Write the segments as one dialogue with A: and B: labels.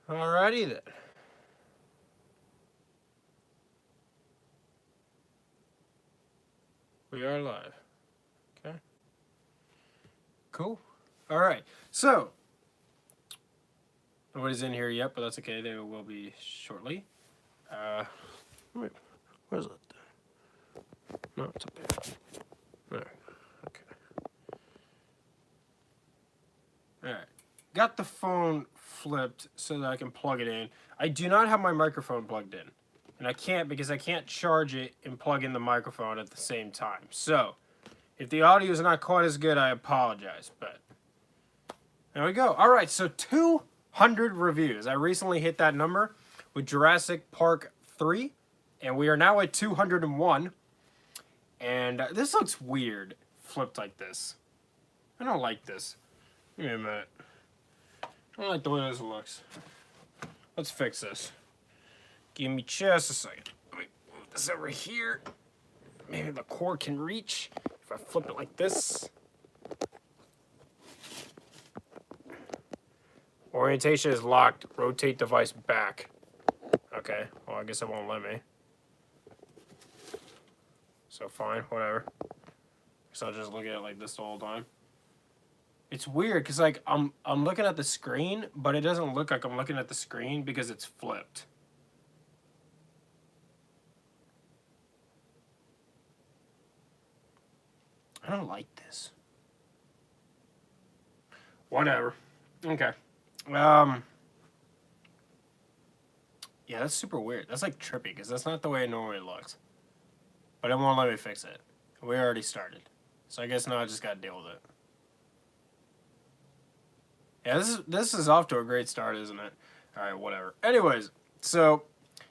A: Alrighty then. We are live. Okay. Cool. Alright. So, nobody's in here yet, but that's okay. They will be shortly. Wait. Where's it? No, it's up there. There. Okay. Alright. Got the phone flipped so that I can plug it in. I do not have my microphone plugged in. And I can't because I can't charge it and plug in the microphone at the same time. So, if the audio is not quite as good, I apologize. But, there we go. Alright, so 200 reviews. I recently hit that number with Jurassic Park 3. And we are now at 201. And this looks weird, flipped like this. I don't like this. Give me a minute. I don't like the way this looks. Let's fix this. Give me just a second. Let me move this over here. Maybe the cord can reach if I flip it like this. Orientation is locked. Rotate device back. Okay, well, I guess it won't let me. So fine, whatever. So I'll just look at it like this the whole time. It's weird because like I'm looking at the screen, but it doesn't look like I'm looking at the screen because it's flipped. I don't like this. Whatever. Okay. Yeah, that's super weird. That's like trippy because that's not the way it normally looks. But it won't let me fix it. We already started. So I guess now I just gotta deal with it. Yeah, this is off to a great start, isn't it? Alright, whatever. Anyways, so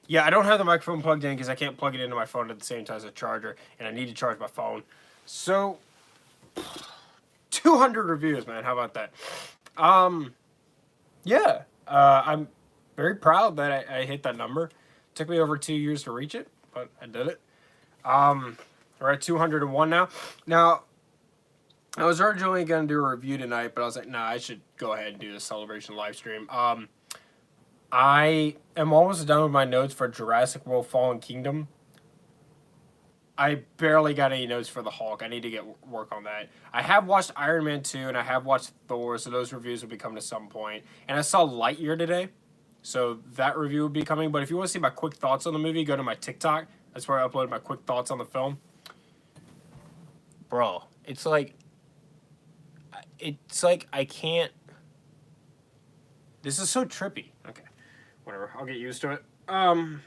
A: yeah, I don't have the microphone plugged in because I can't plug it into my phone at the same time as a charger, and I need to charge my phone. So 200 reviews, man. How about that? Yeah. I'm very proud that I hit that number. It took me over 2 years to reach it, but I did it. We're at 201 now. Now, I was originally going to do a review tonight, but I was like, nah, I should go ahead and do the celebration live stream. I am almost done with my notes for Jurassic World Fallen Kingdom. I barely got any notes for the Hulk. I need to get work on that. I have watched Iron Man 2 and I have watched Thor, so those reviews will be coming to some point. And I saw Lightyear today, so that review will be coming. But if you want to see my quick thoughts on the movie, go to my TikTok. That's where I upload my quick thoughts on the film. Bro, it's like I can't. This is so trippy. Okay, whatever. I'll get used to it. All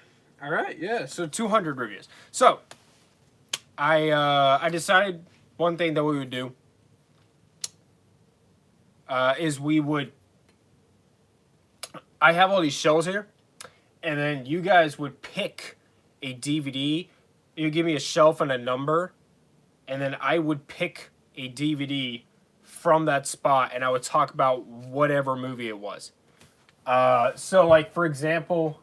A: right, yeah. So 200 reviews. So I decided one thing that we would do is we would. I have all these shelves here, and then you guys would pick a DVD. You give me a shelf and a number, and then I would pick a DVD from that spot, and I would talk about whatever movie it was. So, like, for example,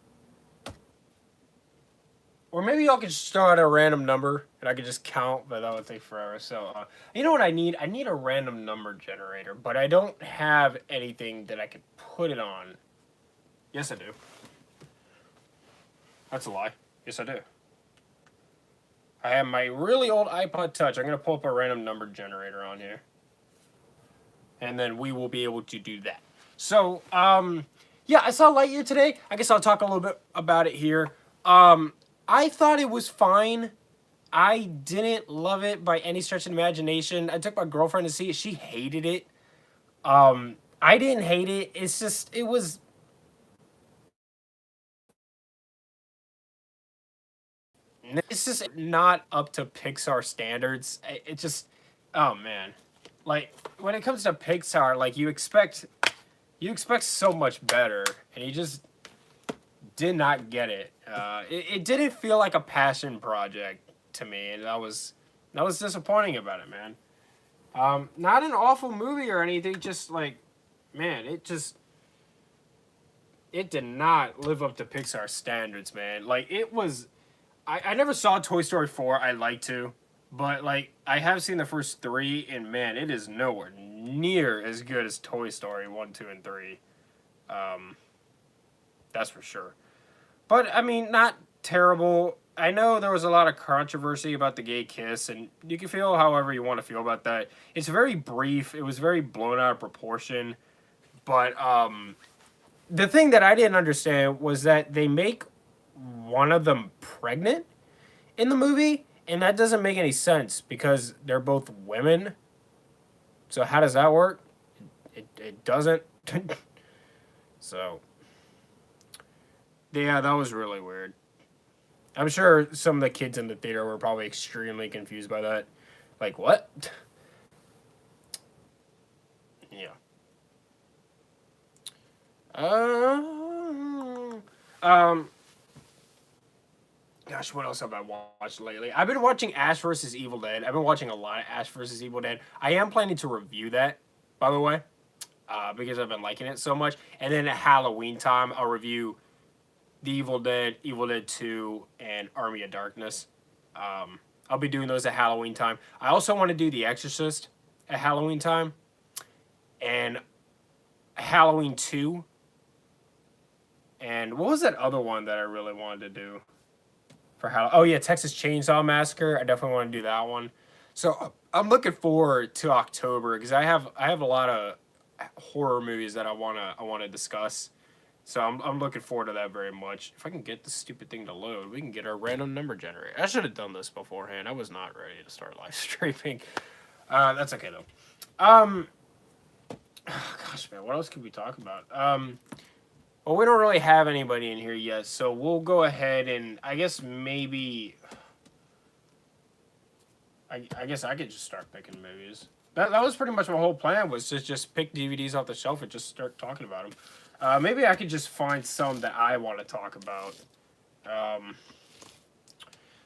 A: or maybe y'all could start a random number, and I could just count, but that would take forever. So, you know what I need? I need a random number generator, but I don't have anything that I could put it on. Yes, I do. That's a lie. Yes, I do. I have my really old iPod Touch. I'm going to pull up a random number generator on here. And then we will be able to do that. So, yeah, I saw Lightyear today. I guess I'll talk a little bit about it here. I thought it was fine. I didn't love it by any stretch of imagination. I took my girlfriend to see it. She hated it. I didn't hate it. It's just, it was... It's just not up to Pixar standards. It just... Oh, man. Like, when it comes to Pixar, like, you expect so much better, and you just did not get it. It didn't feel like a passion project to me, and that was disappointing about it, man. Not an awful movie or anything, just like, man, it did not live up to Pixar standards, man. Like, it was, I never saw Toy Story 4, I'd like to, but, like, I have seen the first 3, and, man, it is nowhere near as good as Toy Story 1, 2, and 3. That's for sure. But, I mean, not terrible. I know there was a lot of controversy about the gay kiss, and you can feel however you want to feel about that. It's very brief. It was very blown out of proportion. But the thing that I didn't understand was that they make one of them pregnant in the movie, and that doesn't make any sense because they're both women. So how does that work? It doesn't. So, yeah, that was really weird. I'm sure some of the kids in the theater were probably extremely confused by that. Like, what? Yeah. Gosh, what else have I watched lately? I've been watching Ash vs. Evil Dead. I've been watching a lot of Ash vs. Evil Dead. I am planning to review that, by the way, because I've been liking it so much. And then at Halloween time, I'll review The Evil Dead, Evil Dead 2, and Army of Darkness. I'll be doing those at Halloween time. I also want to do The Exorcist at Halloween time. And Halloween 2. And what was that other one that I really wanted to do for Halloween? Oh, yeah, Texas Chainsaw Massacre. I definitely want to do that one. So I'm looking forward to October because I have a lot of horror movies that I wanna discuss. So I'm looking forward to that very much. If I can get this stupid thing to load, we can get our random number generator. I should have done this beforehand. I was not ready to start live streaming. That's okay though. Gosh, man, what else could we talk about? Well, we don't really have anybody in here yet, so we'll go ahead and I guess maybe. I guess I could just start picking movies. That was pretty much my whole plan, was to just pick DVDs off the shelf and just start talking about them. Maybe I could just find some that I want to talk about.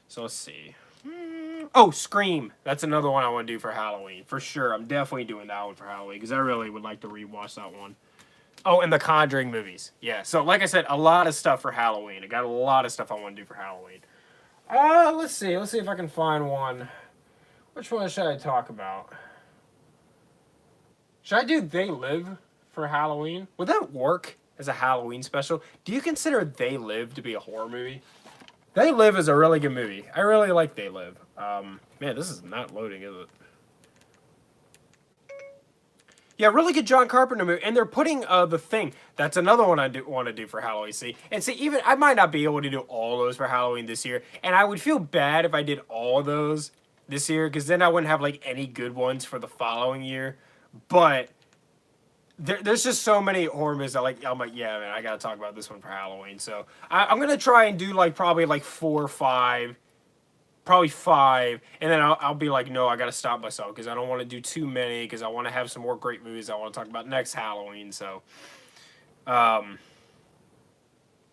A: So let's see. Oh, Scream. That's another one I want to do for Halloween. For sure. I'm definitely doing that one for Halloween because I really would like to rewatch that one. Oh, and the Conjuring movies. Yeah, so like I said, a lot of stuff for Halloween. I got a lot of stuff I want to do for Halloween. Let's see. Let's see if I can find one. Which one should I talk about? Should I do They Live for Halloween? Would that work as a Halloween special? Do you consider They Live to be a horror movie? They Live is a really good movie. I really like They Live. Man, this is not loading, is it? Yeah, really good John Carpenter movie. And they're putting The Thing. That's another one I want to do for Halloween. See, and see, even I might not be able to do all those for Halloween this year. And I would feel bad if I did all of those this year, because then I wouldn't have like any good ones for the following year. But there's just so many horror movies that I'm like, yeah, man, I gotta talk about this one for Halloween. So I'm gonna try and do like probably like 4 or 5, probably 5, and then I'll be like, no, I gotta stop myself because I don't want to do too many because I want to have some more great movies I want to talk about next Halloween. So, but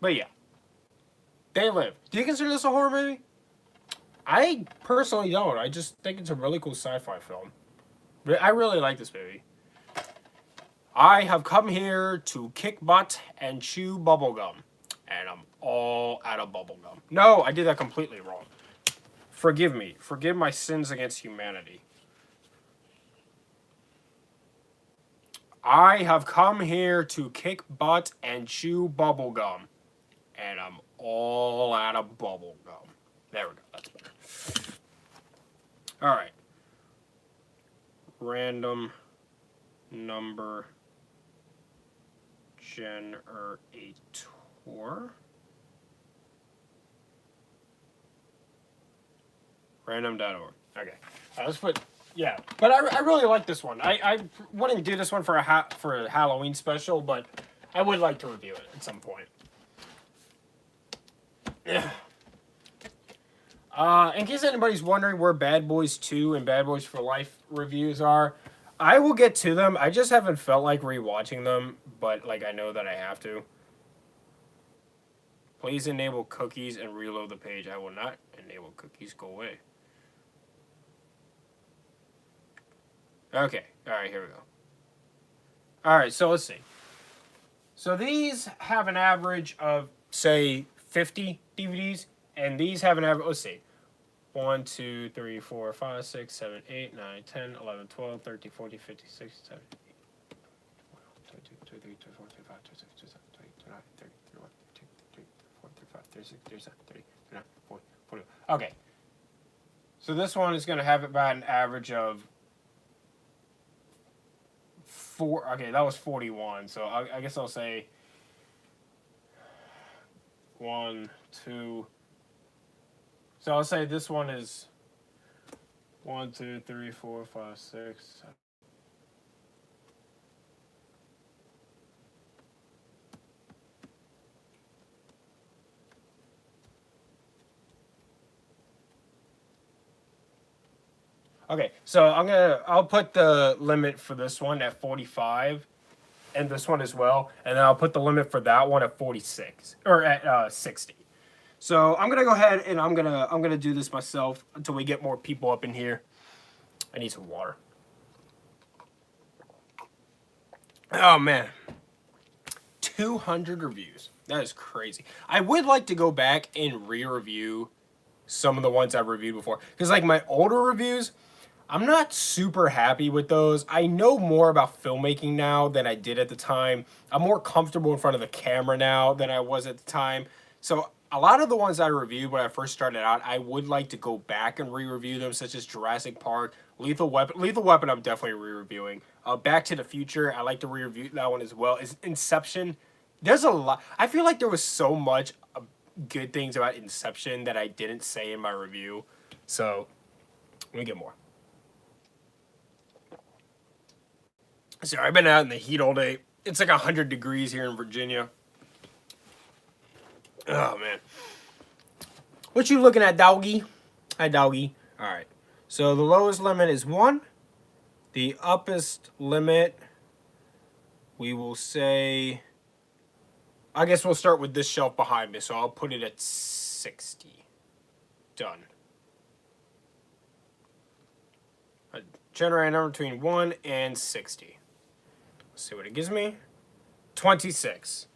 A: yeah, They Live. Do you consider this a horror movie? I personally don't. I just think it's a really cool sci-fi film. I really like this movie. I have come here to kick butt and chew bubblegum. And I'm all out of bubblegum. No, I did that completely wrong. Forgive me. Forgive my sins against humanity. I have come here to kick butt and chew bubblegum. And I'm all out of bubblegum. There we go. That's better. Alright. Random number generator. Random.org. Okay. Let's put, yeah. But I really like this one. I wouldn't do this one for a Halloween special, but I would like to review it at some point. Yeah. In case anybody's wondering where Bad Boys 2 and Bad Boys for Life reviews are, I will get to them. I just haven't felt like rewatching them, but like I know that I have to. Please enable cookies and reload the page. I will not enable cookies. Go away. Okay. Alright, here we go. Alright, so let's see. So these have an average of, say, 50 DVDs, and these have an average, let's see. 1, 2, 3, 4, 5, 6, 7, 8, 9, 10, 11, 12, 13, 14, 15, 16, 17, 18, 22, 23, 24, 25, Okay. So this one is going to have about an average of 4. Okay, that was 41. So I guess I'll say 1, 2. So I'll say this one is 1, 2, 3, 4, 5, 6. Okay, so I'll put the limit for this one at 45, and this one as well, and then I'll put the limit for that one at 46 or at 60. So I'm gonna go ahead and I'm gonna do this myself until we get more people up in here. I need some water. Oh man, 200 reviews. That is crazy. I would like to go back and re-review some of the ones I've reviewed before, because like my older reviews, I'm not super happy with those. I know more about filmmaking now than I did at the time. I'm more comfortable in front of the camera now than I was at the time. So a lot of the ones I reviewed when I first started out, I would like to go back and re-review them, such as Jurassic Park, Lethal Weapon. Lethal Weapon I'm definitely re-reviewing. Back to the Future, I like to re-review that one as well. Is Inception. There's a lot. I feel like there was so much good things about Inception that I didn't say in my review. So let me get more. Sorry, I've been out in the heat all day. It's like 100 degrees here in Virginia. Oh, man. What you looking at, doggy? Hi, doggy. All right. So the lowest limit is 1. The uppest limit, we will say, I guess we'll start with this shelf behind me. So I'll put it at 60. Done. Generate a number between 1 and 60. Let's see what it gives me. 26.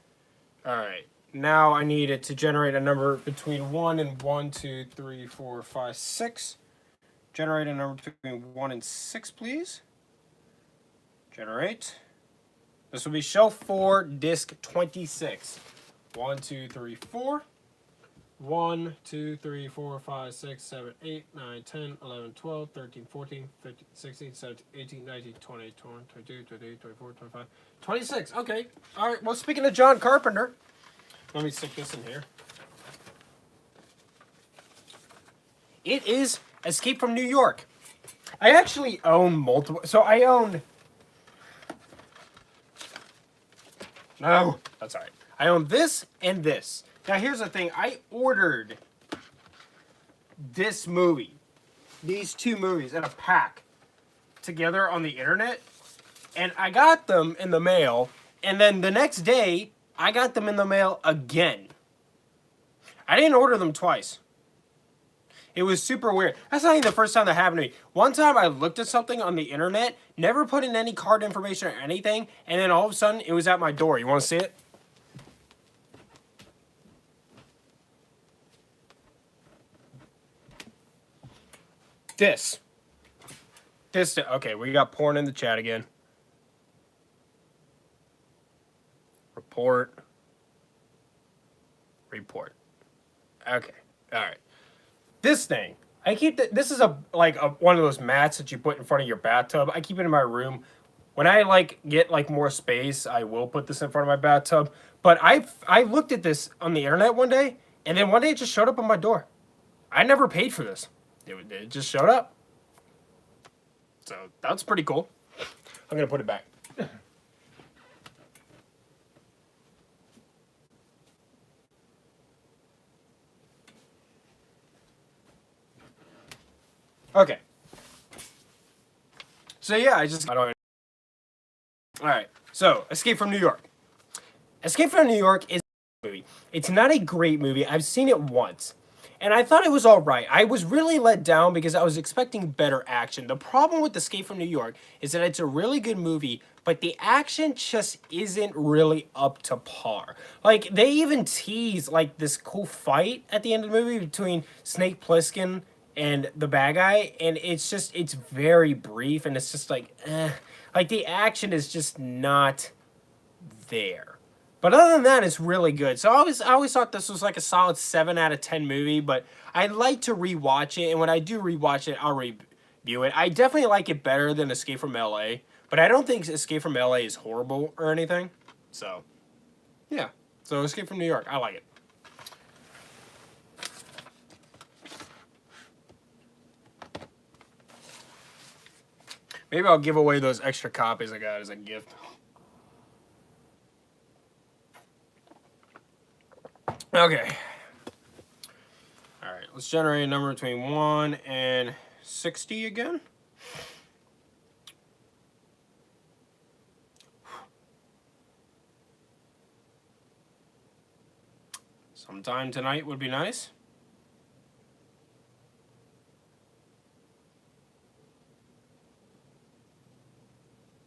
A: All right. Now I need it to generate a number between 1 and 1, 2, 3, 4, 5, 6. Generate a number between 1 and 6, please. Generate. This will be shelf 4, disc 26. 1, 2, 3, 4. 1, 2, 3, 4, 5, 6, 7, 8, 9, 10, 11, 12, 13, 14, 15, 16, 17, 18, 19, 20, 21, 22, 23, 24, 25, 26. Okay. All right. Well, speaking of John Carpenter, let me stick this in here. It is Escape from New York. I actually own multiple. So I own. No, that's all right. I own this and this. Now, here's the thing. I ordered this movie, these two movies in a pack together on the internet, and I got them in the mail, and then the next day, I got them in the mail again. I didn't order them twice. It was super weird. That's not even the first time that happened to me. One time I looked at something on the internet, never put in any card information or anything, and then all of a sudden, it was at my door. You want to see it? This, okay, we got porn in the chat again. Report. Okay, all right. This thing, I keep this is one of those mats that you put in front of your bathtub. I keep it in my room. When I get more space, I will put this in front of my bathtub. But I looked at this on the internet one day, and then one day it just showed up on my door. I never paid for this. It just showed up. So that's pretty cool. I'm going to put it back. Okay. So yeah, I don't. All right. So Escape from New York. Escape from New York is a movie. It's not a great movie. I've seen it once. And I thought it was all right. I was really let down because I was expecting better action. The problem with Escape from New York is that it's a really good movie, but the action just isn't really up to par. Like, they even tease, this cool fight at the end of the movie between Snake Plissken and the bad guy, and it's very brief, and it's just the action is just not there. But other than that, it's really good. So I always thought this was like a solid 7 out of 10 movie. But I'd like to rewatch it, and when I do rewatch it, I'll review it. I definitely like it better than Escape from L.A. But I don't think Escape from L.A. is horrible or anything. So, yeah. So Escape from New York, I like it. Maybe I'll give away those extra copies I got as a gift. Okay. Alright, let's generate a number between 1 and 60 again. Sometime tonight would be nice.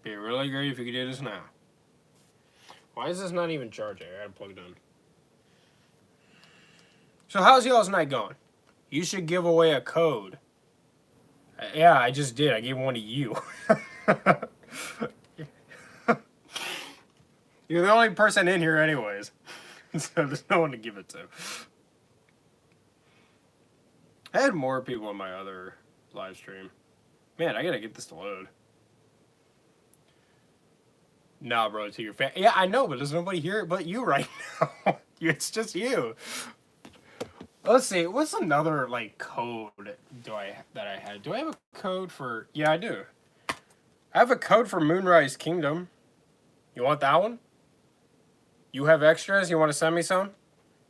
A: Be really great if you could do this now. Why is this not even charging? I gotta plug it in. So how's y'all's night going? You should give away a code. Yeah, I just did. I gave one to you. You're the only person in here anyways. So there's no one to give it to. I had more people on my other live stream. Man, I gotta get this to load. Nah, bro, to your fan. Yeah, I know, but there's nobody here but you right now. It's just you. Let's see. What's another like code that I had? Do I have a code for? Yeah, I do. I have a code for Moonrise Kingdom. You want that one? You have extras? You want to send me some?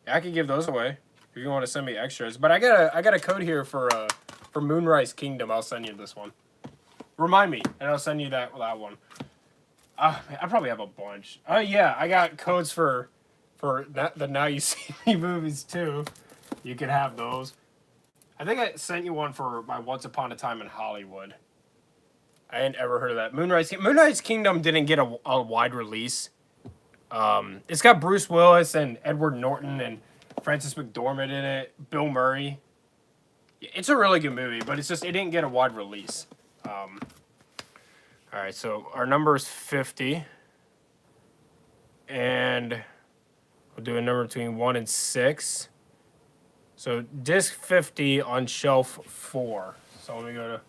A: I could give those away if you want to send me extras. But I got a code here for Moonrise Kingdom. I'll send you this one. Remind me, and I'll send you that one. I probably have a bunch. Oh yeah, I got codes for the Now You See Me movies too. You can have those. I think I sent you one for my Once Upon a Time in Hollywood. I hadn't ever heard of that. Moonrise Kingdom didn't get a wide release. It's got Bruce Willis and Edward Norton and Frances McDormand in it. Bill Murray. It's a really good movie, but it didn't get a wide release. All right, so our number is 50. And we'll do a number between 1 and 6. So disc 50 on shelf 4. So let me go to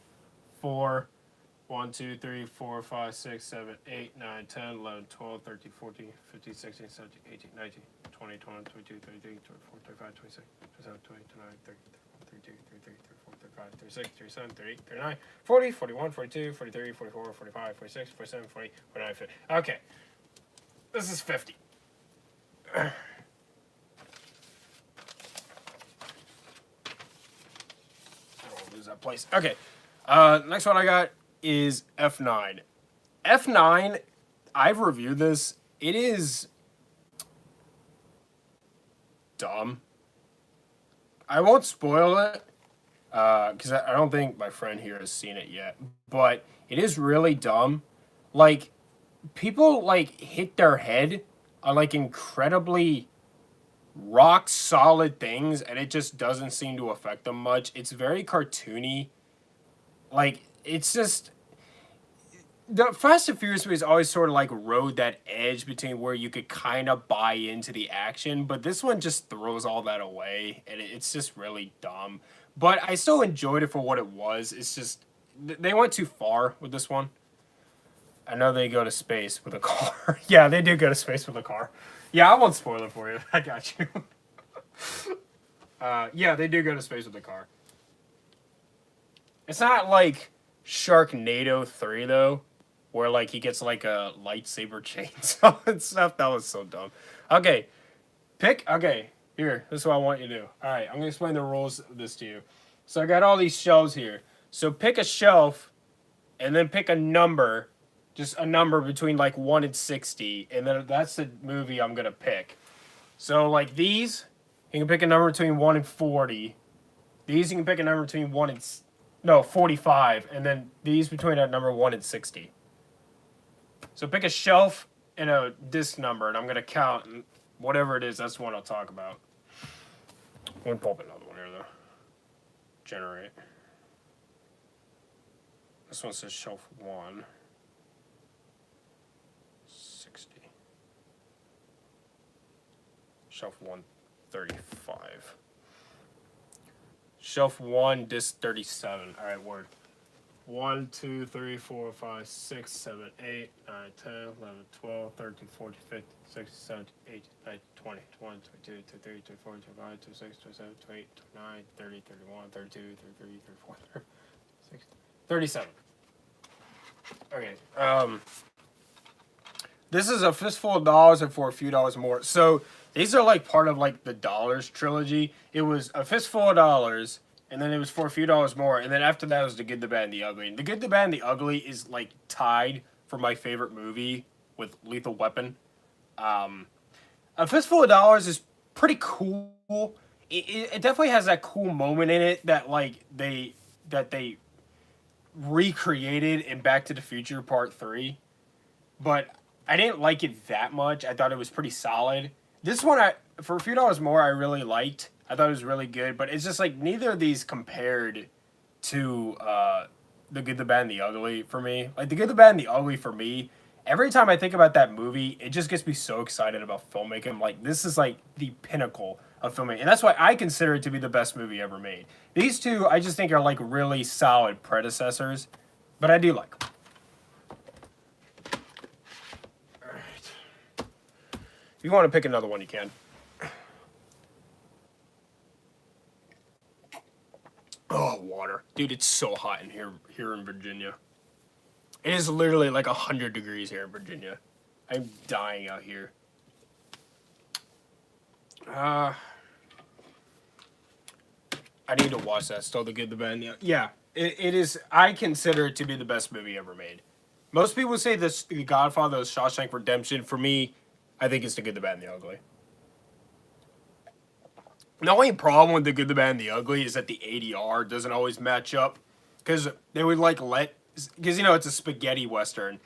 A: 4. 1, 2, 3, 4, 5, 6, 7, 8, 9, 10, 11, 12, 13, 14, 15, 16, 17, 18, 19, 20, 21, 22, 23, 24, 25, 26, 27, 28, 29, 30, 32, 33, 34, 35, 36, 37, 38, 39, 40, 41, 42, 43, 44, 45, 46, 47, 48, 49, 50. Okay. This is 50. Lose that place. Okay. Next one I got is F9. F9, I've reviewed this. It is dumb. I won't spoil it because I don't think my friend here has seen it yet. But it is really dumb. Like, people like hit their head on like incredibly rock solid things, and it just doesn't seem to affect them much. It's very cartoony. Like, it's just the Fast and Furious movies always sort of like rode that edge between where you could kind of buy into the action, but this one just throws all that away, and it's just really dumb. But I still enjoyed it for what it was. It's just they went too far with this one. I know they go to space with a car. Yeah, they do go to space with a car. Yeah, I won't spoil it for you. I got you. Yeah, they do go to space with a car. It's not like Sharknado 3, though, where, like, he gets, like, a lightsaber chainsaw and stuff. That was so dumb. Okay. Okay, here. This is what I want you to do. All right, I'm going to explain the rules of this to you. So I got all these shelves here. So pick a shelf and then pick a number. Just a number between, like, 1 and 60. And then that's the movie I'm going to pick. So, like, these, you can pick a number between 1 and 40. These, you can pick a number between 1 and 45, and then these between a number 1 and 60. So pick a shelf and a disc number, and I'm going to count, and whatever it is, that's the one I'll talk about. I'm going to pull up another one here, though. Generate. This one says shelf 1. 60. Shelf 135. Shelf 1, disc 37. All right, word. 1, 2, 3, 4, 5, 6, 7, 8, 9, 10, 11, 12, 13, 14, 15, 16, 17, 18, 19, 20, 21, 22, 23, 24, 25, 26, 27, 28, 29, 30, 31, 32, 33, 34, 36, 37. Okay. This is a fistful of dollars and for a few dollars more. So these are like part of like the Dollars trilogy. It was a fistful of dollars, and then it was for a few dollars more, and then after that was The Good, the Bad, and the Ugly. And The Good, the Bad, and the Ugly is like tied for my favorite movie with Lethal Weapon. A Fistful of Dollars is pretty cool. It definitely has that cool moment in it that like they recreated in Back to the Future Part 3. But I didn't like it that much. I thought it was pretty solid. This one, for a few dollars more, I really liked. I thought it was really good. But it's just like neither of these compared to The Good, the Bad, and the Ugly for me. Like The Good, the Bad, and the Ugly for me, every time I think about that movie, it just gets me so excited about filmmaking. Like this is like the pinnacle of filmmaking. And that's why I consider it to be the best movie ever made. These two, I just think are like really solid predecessors. But I do like them. If you want to pick another one, you can. Oh, water. Dude, it's so hot in here in Virginia. It is literally like 100 degrees here in Virginia. I'm dying out here. I need to watch that. Still The Good, the Bad, and the... Yeah, it is... I consider it to be the best movie ever made. Most people say this, The Godfather, Shawshank Redemption. For me... I think it's The Good, the Bad, and the Ugly. The only problem with The Good, the Bad, and the Ugly is that the ADR doesn't always match up. Because they would like because, you know, it's a spaghetti western.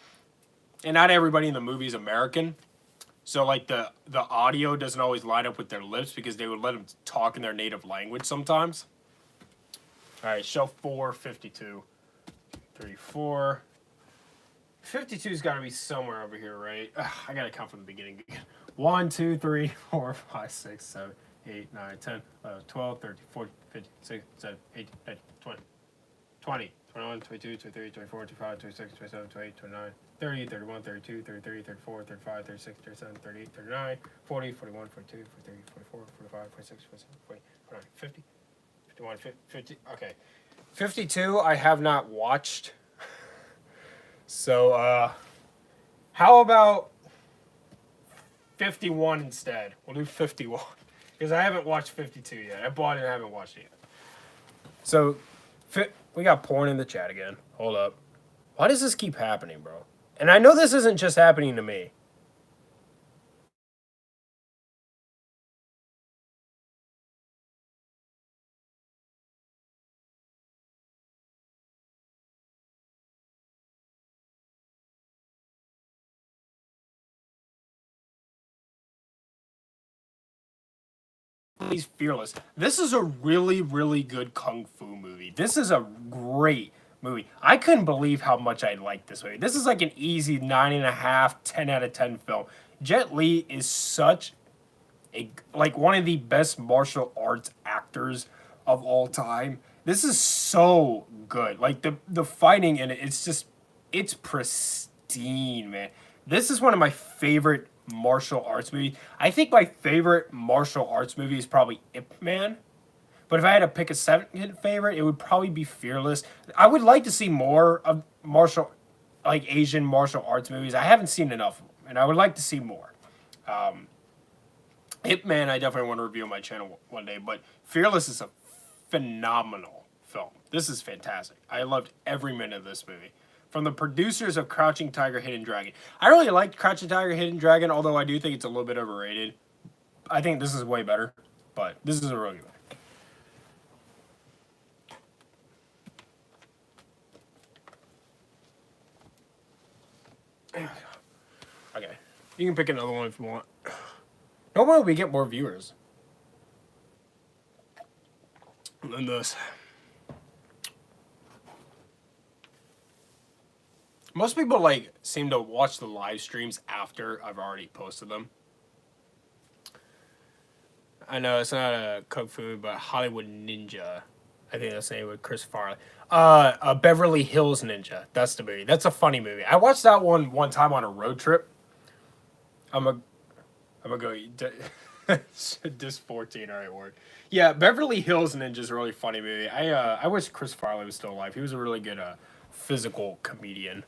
A: And not everybody in the movie is American. So, like, the audio doesn't always line up with their lips because they would let them talk in their native language sometimes. All right, shelf 4, 52. 34. 52's got to be somewhere over here, right? Ugh, I got to count from the beginning. 1, 2, 3, 4, 5, 6, 7, 8, 9, 10, 11, 12, 13, 14, 15, 16, 17, 18, 19, 20. 20, 21, 22, 23, 24, 25, 26, 27, 28, 29, 30, 31, 32, 33, 34, 35, 36, 37, 38, 39, 40, 41, 42, 43, 44, 45, 46, 47, 48, 49, 50, 51, 50. Okay. 52 I have not watched. So, how about 51 instead? We'll do 51. Because I haven't watched 52 yet. I bought it and I haven't watched it yet. So, we got porn in the chat again. Hold up. Why does this keep happening, bro? And I know this isn't just happening to me. He's Fearless. This is a really, really good kung fu movie. This is a great movie. I couldn't believe how much I liked this movie. This is like an easy 9.5, 10 out of 10 film. Jet Li is such like one of the best martial arts actors of all time. This is so good. Like the fighting in it, it's pristine, man. This is one of my favorite martial arts movies. I think my favorite martial arts movie is probably Ip Man. But if I had to pick a second favorite, it would probably be Fearless. I would like to see more of Asian martial arts movies. I haven't seen enough of them, and I would like to see more. Ip Man, I definitely want to review on my channel one day, but Fearless is a phenomenal film. This is fantastic. I loved every minute of this movie. From the producers of Crouching Tiger, Hidden Dragon. I really liked Crouching Tiger, Hidden Dragon, although I do think it's a little bit overrated. I think this is way better, but this is a really good one. Okay. You can pick another one if you want. Normally we get more viewers than this. Most people seem to watch the live streams after I've already posted them. I know it's not a cook food, but Hollywood Ninja. I think that's the name with Chris Farley. Beverly Hills Ninja. That's the movie. That's a funny movie. I watched that one time on a road trip. I'm gonna go eat. Dis 14. All right, word. Yeah, Beverly Hills Ninja is a really funny movie. I wish Chris Farley was still alive. He was a really good physical comedian.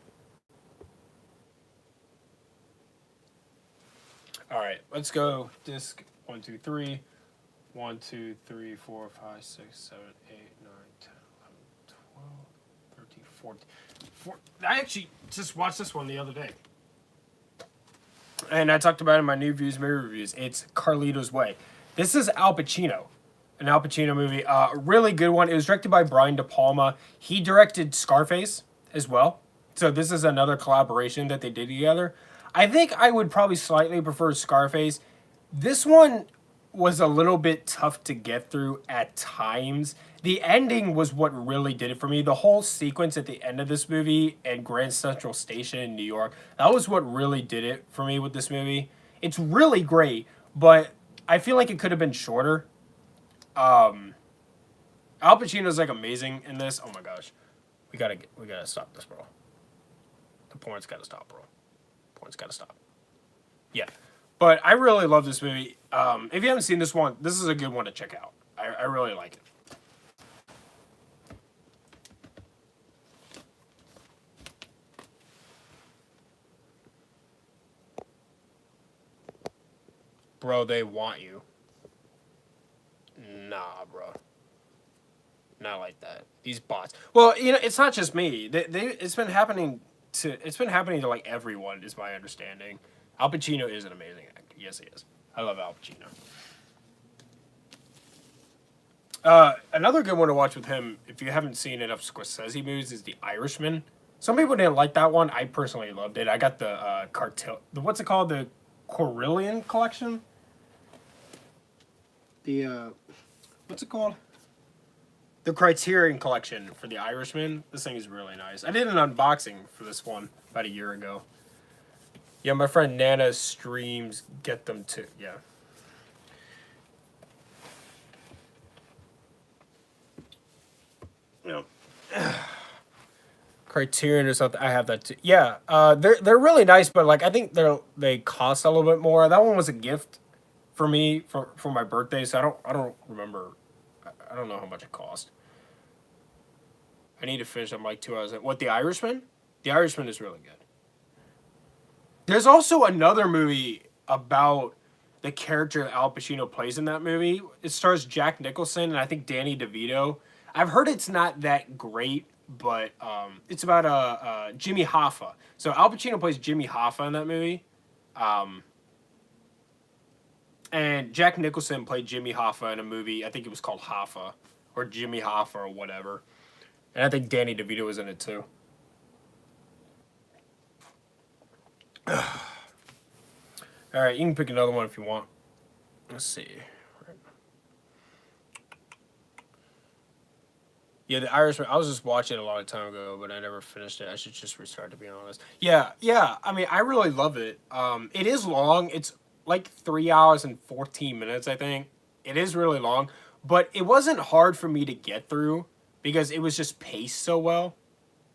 A: All right, let's go. Disc 1, 2, 3. 1, 2, 3, 4, 5, 6, 7, 8, 9, 10, 11, 12, 13, 14. I actually just watched this one the other day. And I talked about it in my new views, movie reviews. It's Carlito's Way. This is Al Pacino, an Al Pacino movie. A really good one. It was directed by Brian De Palma. He directed Scarface as well. So this is another collaboration that they did together. I think I would probably slightly prefer Scarface. This one was a little bit tough to get through at times. The ending was what really did it for me. The whole sequence at the end of this movie at Grand Central Station in New York, that was what really did it for me with this movie. It's really great, but I feel like it could have been shorter. Al Pacino's like amazing in this. Oh my gosh. We gotta stop this, bro. The porn's gotta stop, bro. Porn's gotta stop. Yeah. But I really love this movie. If you haven't seen this one, this is a good one to check out. I really like it. Bro, they want you. Nah, bro. Not like that. These bots. Well, you know, it's not just me. It's been happening to like everyone, is my understanding. Al Pacino is an amazing actor. Yes, he is. I love Al Pacino. Another good one to watch with him, if you haven't seen enough Scorsese movies, is The Irishman. Some people didn't like that one. I personally loved it. I got the cartel. What's it called? The Corillion collection. The what's it called? The Criterion collection for The Irishman. This thing is really nice. I did an unboxing for this one about a year ago. Yeah, my friend Nana streams get them too. Yeah. You know, Criterion or something. I have that too. Yeah, they're really nice, but like I think they cost a little bit more. That one was a gift for me for my birthday, so I don't remember. I don't know how much it cost. I need to finish. I'm like 2 hours in. What, The Irishman? The Irishman is really good. There's also another movie about the character Al Pacino plays in that movie. It stars Jack Nicholson and I think Danny DeVito. I've heard it's not that great, but it's about Jimmy Hoffa. So Al Pacino plays Jimmy Hoffa in that movie. And Jack Nicholson played Jimmy Hoffa in a movie. I think it was called Hoffa or Jimmy Hoffa or whatever. And I think Danny DeVito was in it too. All right, you can pick another one if you want. Let's see. Yeah, The Irishman. I was just watching it a long time ago, but I never finished it. I should just restart, to be honest. Yeah. I mean, I really love it. It is long. It's like 3 hours and 14 minutes, I think. It is really long, but it wasn't hard for me to get through because it was just paced so well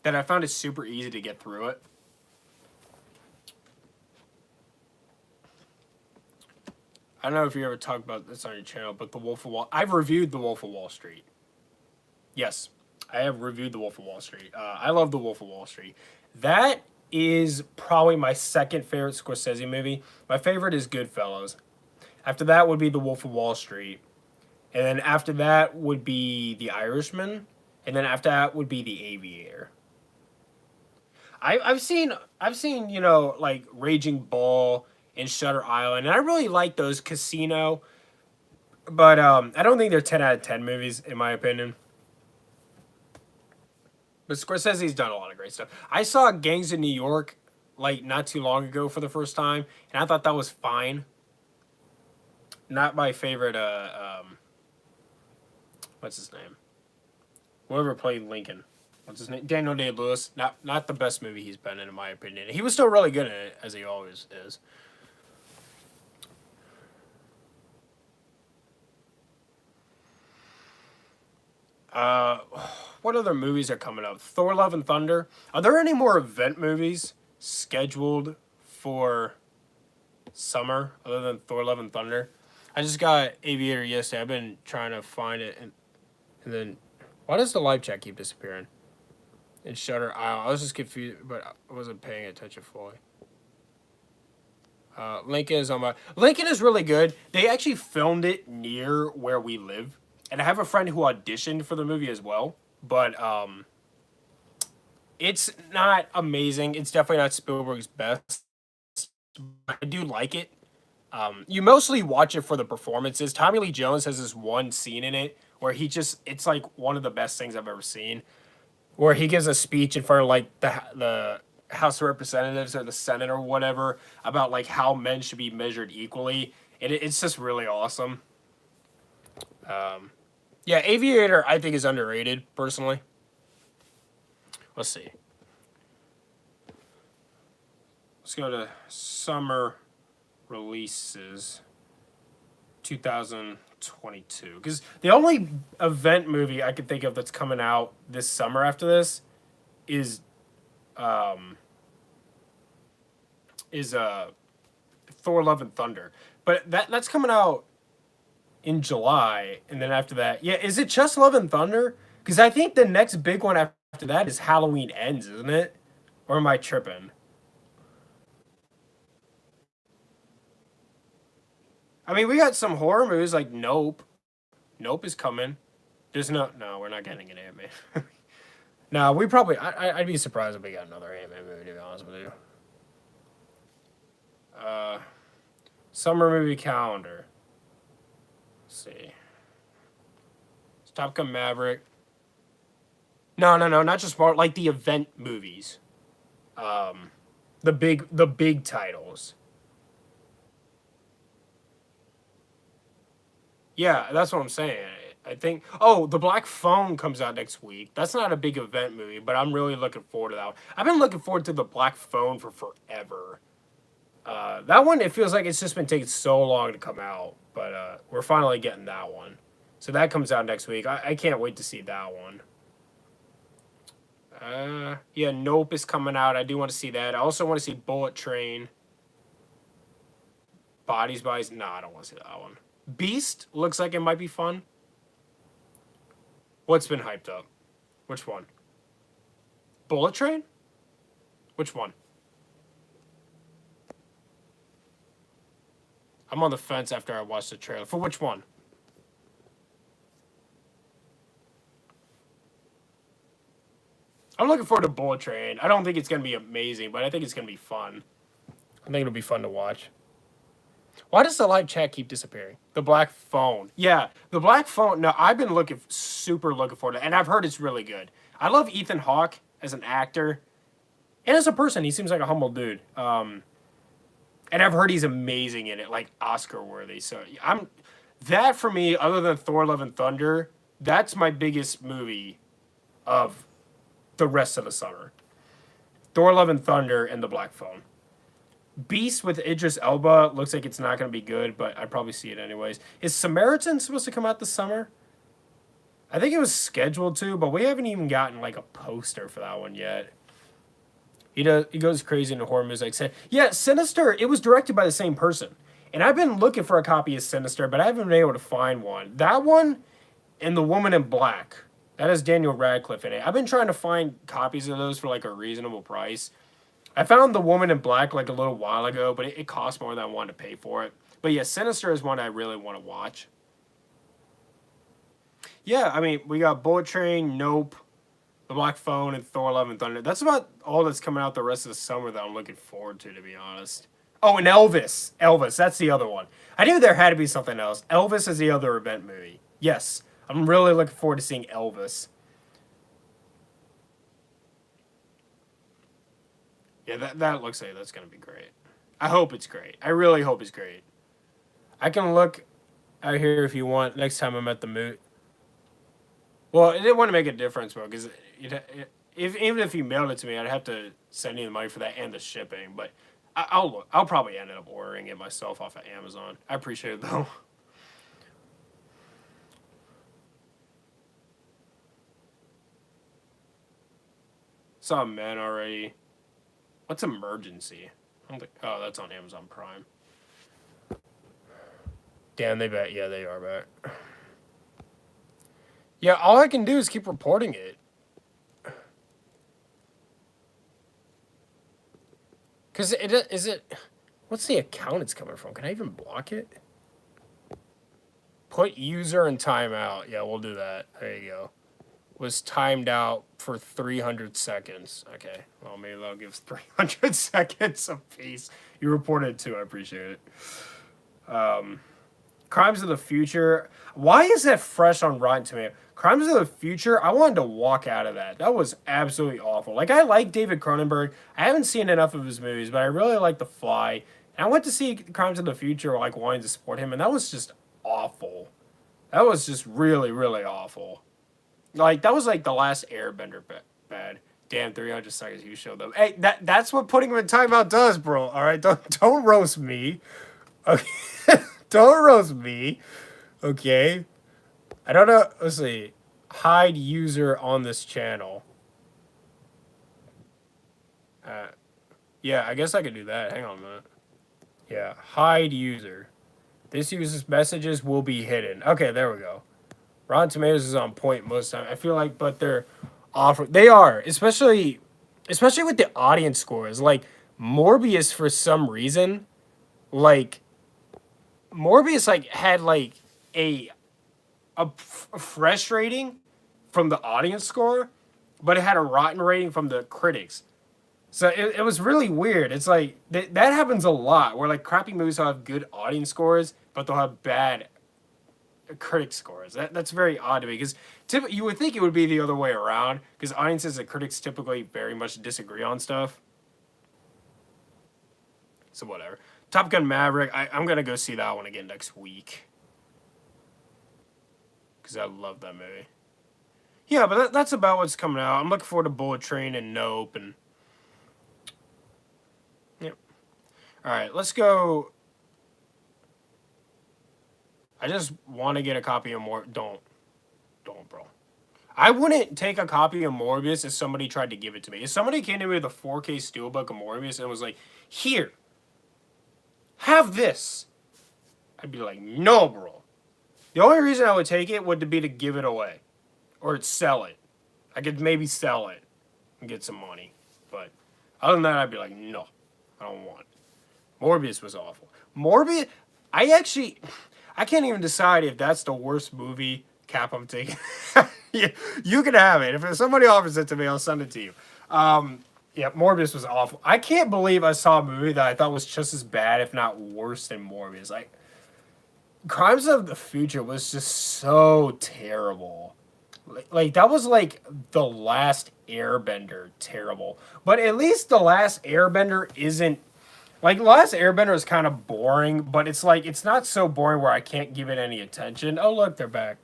A: that I found it super easy to get through it. I don't know if you ever talked about this on your channel, but The Wolf of Wall... I've reviewed The Wolf of Wall Street. Yes, I have reviewed The Wolf of Wall Street. I love The Wolf of Wall Street. That is probably my second favorite Scorsese movie. My favorite is Goodfellas. After that would be The Wolf of Wall Street. And then after that would be The Irishman. And then after that would be The Aviator. I've seen, you know, like Raging Bull and Shutter Island. And I really like those. Casino. But I don't think they're 10 out of 10 movies, in my opinion. But Scorsese's done a lot of great stuff. I saw Gangs in New York, like, not too long ago for the first time. And I thought that was fine. Not my favorite, what's his name? Whoever played Lincoln. What's his name? Daniel Day-Lewis. Not the best movie he's been in my opinion. He was still really good in it, as he always is. what other movies are coming up? Thor: Love and Thunder. Are there any more event movies scheduled for summer other than Thor: Love and Thunder? I just got Aviator yesterday. I've been trying to find it, and then why does the live chat keep disappearing? And Shutter Isle. I was just confused, but I wasn't paying attention fully. Lincoln is on my. Lincoln is really good. They actually filmed it near where we live, and I have a friend who auditioned for the movie as well. But it's not amazing. It's definitely not Spielberg's best. I do like it. You mostly watch it for the performances. Tommy Lee Jones has this one scene in it where it's like one of the best things I've ever seen, where he gives a speech in front of like the House of Representatives or the Senate or whatever about like how men should be measured equally, and it's just really awesome. Yeah, Aviator I think is underrated personally. Let's see. Let's go to summer releases 2022, because the only event movie I could think of that's coming out this summer after this is Thor: Love and Thunder, but that's coming out in July, and then after that, yeah, is it just Love and Thunder? Because I think the next big one after that is Halloween Ends, isn't it? Or am I tripping? I mean, we got some horror movies like Nope. Nope is coming. There's no, we're not getting an Ant-Man. No, we probably. I'd be surprised if we got another Ant-Man movie, to be honest with you. Summer movie calendar. Let's see. It's Top Gun Maverick. No, not just part, like the event movies. The big titles. Yeah, that's what I'm saying. I think. Oh, The Black Phone comes out next week. That's not a big event movie, but I'm really looking forward to that one. I've been looking forward to The Black Phone for forever. That one, it feels like it's just been taking so long to come out, but we're finally getting that one. So that comes out next week. I can't wait to see that one. Yeah, Nope is coming out. I do want to see that. I also want to see Bullet Train. Bodies. No, I don't want to see that one. Beast looks like it might be fun. What's been hyped up? Which one? Bullet Train? Which one? I'm on the fence after I watched the trailer. For which one? I'm looking forward to Bullet Train. I don't think it's going to be amazing, but I think it's going to be fun. I think it'll be fun to watch. Why does the live chat keep disappearing? The Black Phone. Yeah, The Black Phone. No, I've been super looking forward to it, and I've heard it's really good. I love Ethan Hawke as an actor. And as a person, he seems like a humble dude. And I've heard he's amazing in it, like Oscar worthy. So that for me, other than Thor: Love and Thunder, that's my biggest movie of the rest of the summer. Thor: Love and Thunder and The Black Phone. Beast with Idris Elba looks like it's not going to be good, but I'd probably see it anyways. Is Samaritan supposed to come out this summer? I think it was scheduled to, but we haven't even gotten like a poster for that one yet. He goes crazy into horror movies. Like said, yeah, Sinister. It was directed by the same person, and I've been looking for a copy of Sinister, but I haven't been able to find one. That one and The Woman in Black. That has Daniel Radcliffe in it. I've been trying to find copies of those for like a reasonable price. I found The Woman in Black like a little while ago, but it cost more than I wanted to pay for it. But yeah, Sinister is one I really want to watch. Yeah, I mean, we got Bullet Train, Nope, The Black Phone, and Thor: Love and Thunder. That's about all that's coming out the rest of the summer that I'm looking forward to be honest. Oh, and Elvis. Elvis, that's the other one. I knew there had to be something else. Elvis is the other event movie. Yes, I'm really looking forward to seeing Elvis. Yeah, that looks like that's going to be great. I hope it's great. I really hope it's great. I can look out here if you want next time I'm at the moot. Well, it didn't want to make a difference, bro, because even if you mailed it to me, I'd have to send you the money for that and the shipping. But I'll probably end up ordering it myself off of Amazon. I appreciate it, though. Saw Men already. What's Emergency? I don't think. Oh, that's on Amazon Prime. Damn, they bet. Yeah, they are back. Yeah, all I can do is keep reporting it. Cause is it. What's the account it's coming from? Can I even block it? Put user in timeout. Yeah, we'll do that. There you go. Was timed out for 300 seconds. Okay, well, maybe that'll give us 300 seconds apiece. You reported it too. I appreciate it. Crimes of the Future. Why is that fresh on Rotten Tomatoes? Crimes of the Future, I wanted to walk out of that. That was absolutely awful. Like, I like David Cronenberg. I haven't seen enough of his movies, but I really like The Fly. And I went to see Crimes of the Future, like, wanting to support him, and that was just awful. That was just really, really awful. Like, that was like the last Airbender bad. Damn, 300 seconds you showed them. Hey, that's what putting him in timeout does, bro. All right, don't roast me. Okay, don't roast me. Okay. I don't know. Let's see. Hide user on this channel. Yeah, I guess I could do that. Hang on a minute. Yeah, hide user. This user's messages will be hidden. Okay, there we go. Rotten Tomatoes is on point most of the time. I feel like, but they're offer. They are, especially with the audience scores. Like Morbius, for some reason, like Morbius, like had like a fresh rating from the audience score, but it had a rotten rating from the critics. So it was really weird. It's like that happens a lot where like crappy movies will have good audience scores, but they'll have bad critic scores. That's very odd to me because you would think it would be the other way around because audiences and critics typically very much disagree on stuff. So whatever. Top Gun Maverick, I'm going to go see that one again next week because I love that movie. Yeah, but that's about what's coming out. I'm looking forward to Bullet Train and Nope and yep. All right, let's go. I just want to get a copy of Don't, bro. I wouldn't take a copy of Morbius if somebody tried to give it to me. If somebody came to me with a 4K steelbook of Morbius and was like, "Here, have this," I'd be like, "No, bro." The only reason I would take it would be to give it away or sell it. I could maybe sell it and get some money, but other than that, I'd be like, "No, I don't want it." Morbius was awful. Morbius, I can't even decide if that's the worst movie cap I'm taking. Yeah, you can have it. If somebody offers it to me, I'll send it to you. Yeah, Morbius was awful. I can't believe I saw a movie that I thought was just as bad, if not worse, than Morbius. Like, Crimes of the Future was just so terrible. Like that was like the last Airbender terrible. But at least the last Airbender isn't. Like, Last Airbender is kind of boring, but it's like, it's not so boring where I can't give it any attention. Oh, look, they're back.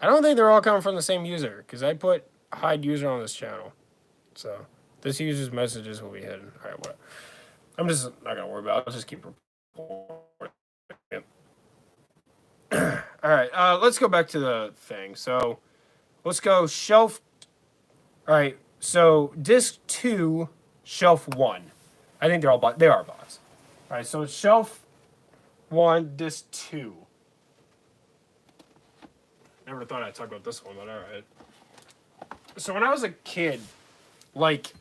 A: I don't think they're all coming from the same user, because I put hide user on this channel. So, this user's messages will be hidden. All right, what? I'm just not going to worry about it. I'll just keep reporting. Yep. All right, let's go back to the thing. So, let's go shelf. All right, so disc 2, shelf 1. I think they're all bots. They are bots. All right, so it's shelf 1, disc 2. Never thought I'd talk about this one, but all right. So when I was a kid, like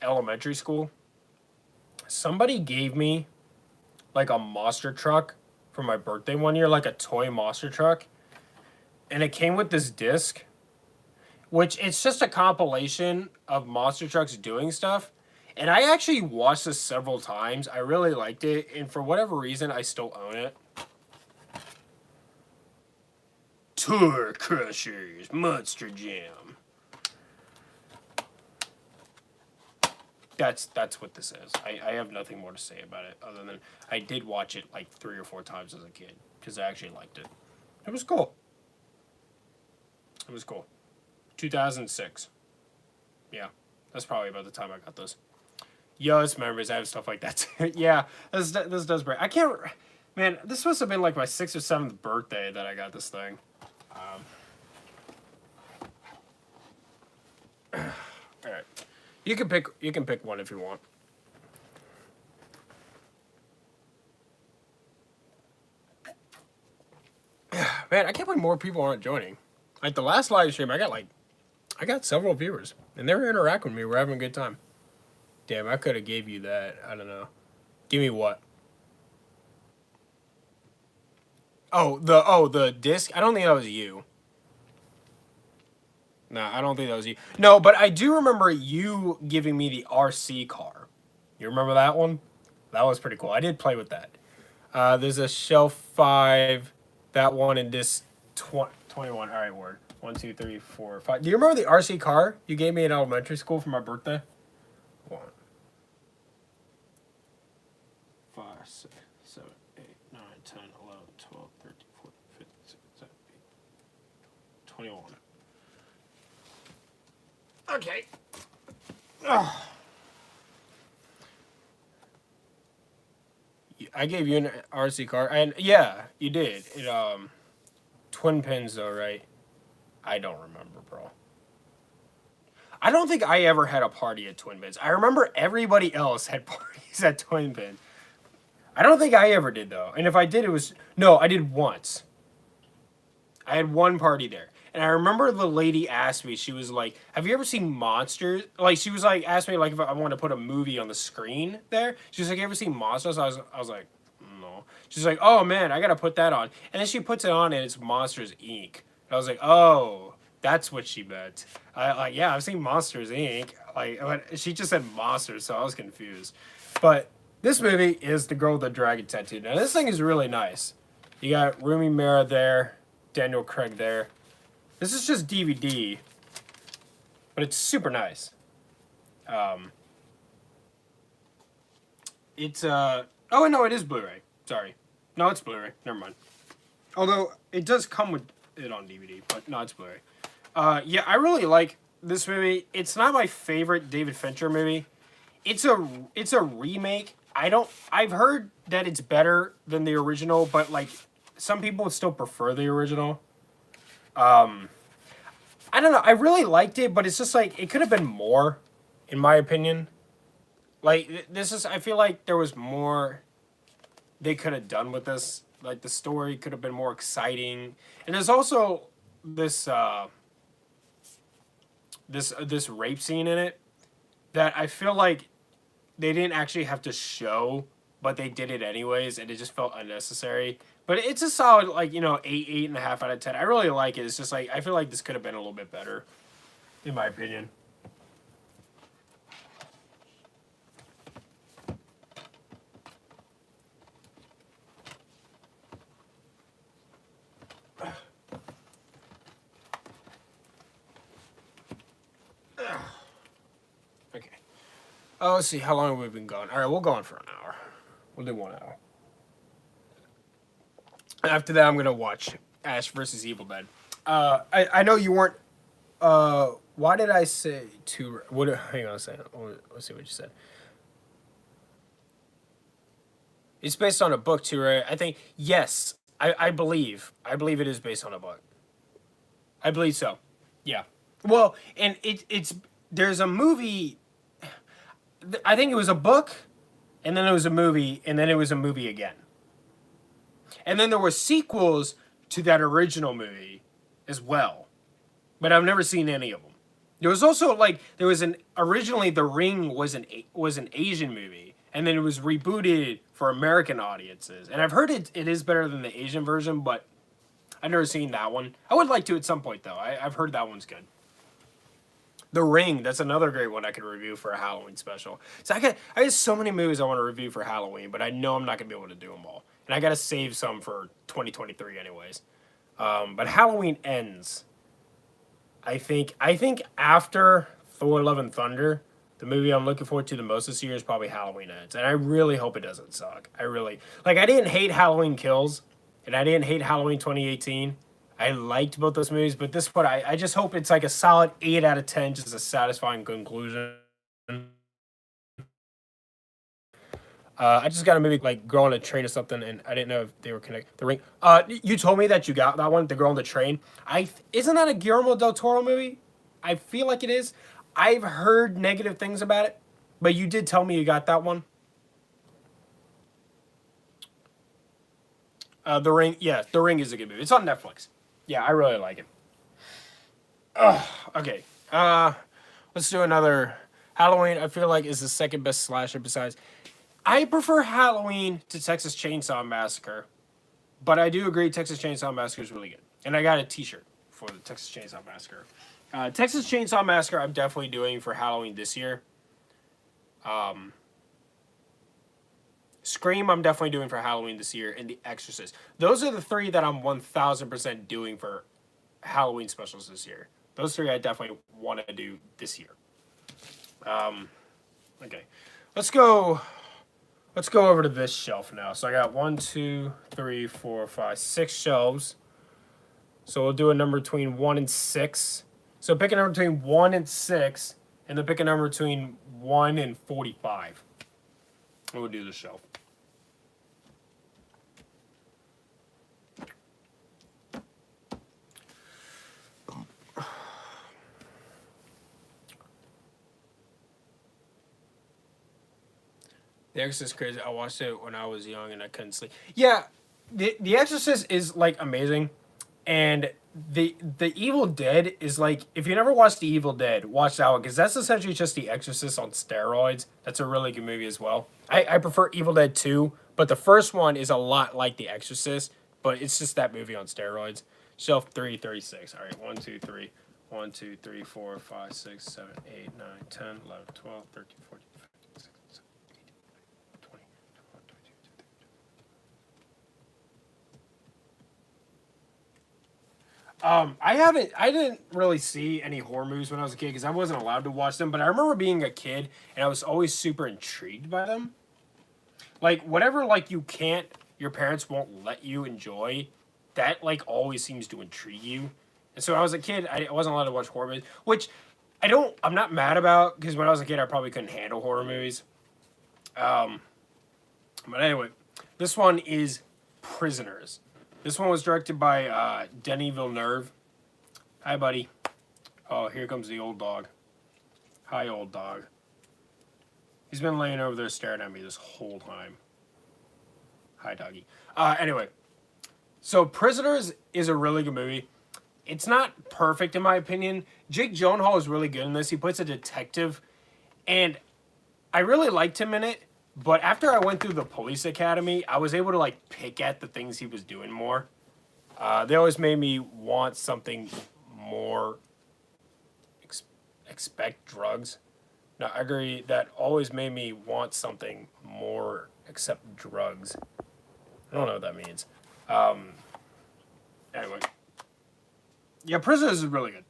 A: elementary school, somebody gave me like a monster truck for my birthday one year, like a toy monster truck. And it came with this disc, which it's just a compilation of monster trucks doing stuff. And I actually watched this several times. I really liked it. And for whatever reason, I still own it. Tour Crushers Monster Jam. That's what this is. I have nothing more to say about it other than I did watch it like 3 or 4 times as a kid because I actually liked it. It was cool. It was cool. 2006. Yeah, that's probably about the time I got this. Yes, members, I have stuff like that too. Yeah, this does break. I can't. Man, this must have been like my 6th or 7th birthday that I got this thing. Um, all right, you can pick. You can pick one if you want. Man, I can't believe more people aren't joining. Like the last live stream, I got several viewers, and they were interacting with me. We're having a good time. Damn, I could have gave you that. I don't know. Give me what? Oh, the disc. I don't think that was you. No, I don't think that was you. No, but I do remember you giving me the RC car. You remember that one? That was pretty cool. I did play with that. There's a Shelf 5, that one, and this 21. All right, word. 1, 2, 3, 4, 5. Do you remember the RC car you gave me in elementary school for my birthday? 1, 5, 6, 7, 8, 9, 10, 11, 12, 13, 14, 15, 16, 17, 18, 21. Okay. Ugh. I gave you an RC car, and yeah, you did. Twin pins though, right? I don't remember, bro. I don't think I ever had a party at Twin Pins. I remember everybody else had parties at Twin Pins. I don't think I ever did though. And if I did, it was no, I did once. I had one party there. And I remember the lady asked me, she was like, have you ever seen Monsters? Like, she was like, asked me, like, if I want to put a movie on the screen there. She was like, you ever seen Monsters? I was like, no. She's like, oh, man, I got to put that on. And then she puts it on, and it's Monsters, Inc. And I was like, oh, that's what she meant. Yeah, I've seen Monsters, Inc. Like, she just said Monsters, so I was confused. But this movie is The Girl with the Dragon Tattoo. Now, this thing is really nice. You got Rooney Mara there, Daniel Craig there. This is just DVD, but it's super nice. It's oh no, it is Blu-ray. Sorry, no, it's Blu-ray. Never mind. Although it does come with it on DVD, but no, it's Blu-ray. Yeah, I really like this movie. It's not my favorite David Fincher movie. It's a remake. I've heard that it's better than the original, but like some people would still prefer the original. I don't know. I really liked it, but it's just like it could have been more, in my opinion. Like this is, I feel like there was more they could have done with this. Like the story could have been more exciting, and there's also this this rape scene in it that I feel like they didn't actually have to show, but they did it anyways, and it just felt unnecessary. But it's a solid, like, 8.5 out of 10. I really like it. It's just like I feel like this could have been a little bit better, in my opinion. Okay. Oh, let's see. How long have we been going? All right, we'll go on for an hour. We'll do 1 hour. After that, I'm gonna watch Ash versus Evil Dead. I know you weren't. Why did I say two? What? Hang on a second. Let's see what you said. It's based on a book too, right? I think yes. I believe. I believe it is based on a book. I believe so. Yeah. Well, and it's there's a movie. I think it was a book, and then it was a movie, and then it was a movie again. And then there were sequels to that original movie as well. But I've never seen any of them. There was also there was originally The Ring was an Asian movie, and then it was rebooted for American audiences. And I've heard it is better than the Asian version, but I've never seen that one. I would like to at some point though. I've heard that one's good. The Ring, that's another great one I could review for a Halloween special. So I got so many movies I want to review for Halloween, but I know I'm not gonna be able to do them all, and I gotta save some for 2023 anyways. But Halloween ends. I think after Thor: Love and Thunder, the movie I'm looking forward to the most this year is probably Halloween Ends, and I really hope it doesn't suck. I really I didn't hate Halloween Kills, and I didn't hate Halloween 2018. I liked both those movies, but this one I just hope it's like a solid 8 out of 10, just a satisfying conclusion. I just got a movie like Girl on a Train or something, and I didn't know if they were connected. The Ring. You told me that you got that one, The Girl on the Train. Isn't that a Guillermo del Toro movie? I feel like it is. I've heard negative things about it, but you did tell me you got that one. The Ring. Yeah, The Ring is a good movie. It's on Netflix. Yeah, I really like it. Okay. Let's do another. Halloween, I feel like, is the second best slasher besides. I prefer Halloween to Texas Chainsaw Massacre, but I do agree Texas Chainsaw Massacre is really good. And I got a T-shirt for the Texas Chainsaw Massacre. Texas Chainsaw Massacre, I'm definitely doing for Halloween this year. Scream, I'm definitely doing for Halloween this year, and The Exorcist. Those are the three that I'm 1000% doing for Halloween specials this year. Those three I definitely want to do this year. Okay, let's go over to this shelf now. So I got 1, 2, 3, 4, 5, 6 shelves. So we'll do a number between 1 and 6. So pick a number between 1 and 6, and then pick a number between 1 and 45. And we'll do the shelf. The Exorcist is crazy. I watched it when I was young and I couldn't sleep. Yeah, the Exorcist is like amazing, and the Evil Dead is like, if you never watched The Evil Dead, watch that one, because that's essentially just The Exorcist on steroids. That's a really good movie as well. I prefer Evil Dead 2, but the first one is a lot like The Exorcist, but it's just that movie on steroids. Shelf 336. All right, 1, 2, 3. 1, 2, 3, 4, 5, 6, 7, 8, 9, 10, 11, 12, 13, 14, 15, 16, 17, 18, 20, 21, 22, 23. I didn't really see any horror movies when I was a kid because I wasn't allowed to watch them, but I remember being a kid and I was always super intrigued by them. Like, whatever, like, your parents won't let you enjoy, that, like, always seems to intrigue you. And so when I was a kid, I wasn't allowed to watch horror movies, which I'm not mad about, because when I was a kid, I probably couldn't handle horror movies. But anyway, this one is Prisoners. This one was directed by Denis Villeneuve. Hi, buddy. Oh, here comes the old dog. Hi, old dog. He's been laying over there staring at me this whole time. Hi, doggy. Anyway, so Prisoners is a really good movie. It's not perfect in my opinion. Jake Gyllenhaal is really good in this. He plays a detective, and I really liked him in it. But after I went through the police academy, I was able to like pick at the things he was doing more. They always made me want something more. Expect drugs. No, I agree. That always made me want something more except drugs. I don't know what that means. Anyway. Yeah, Prisoners is really good.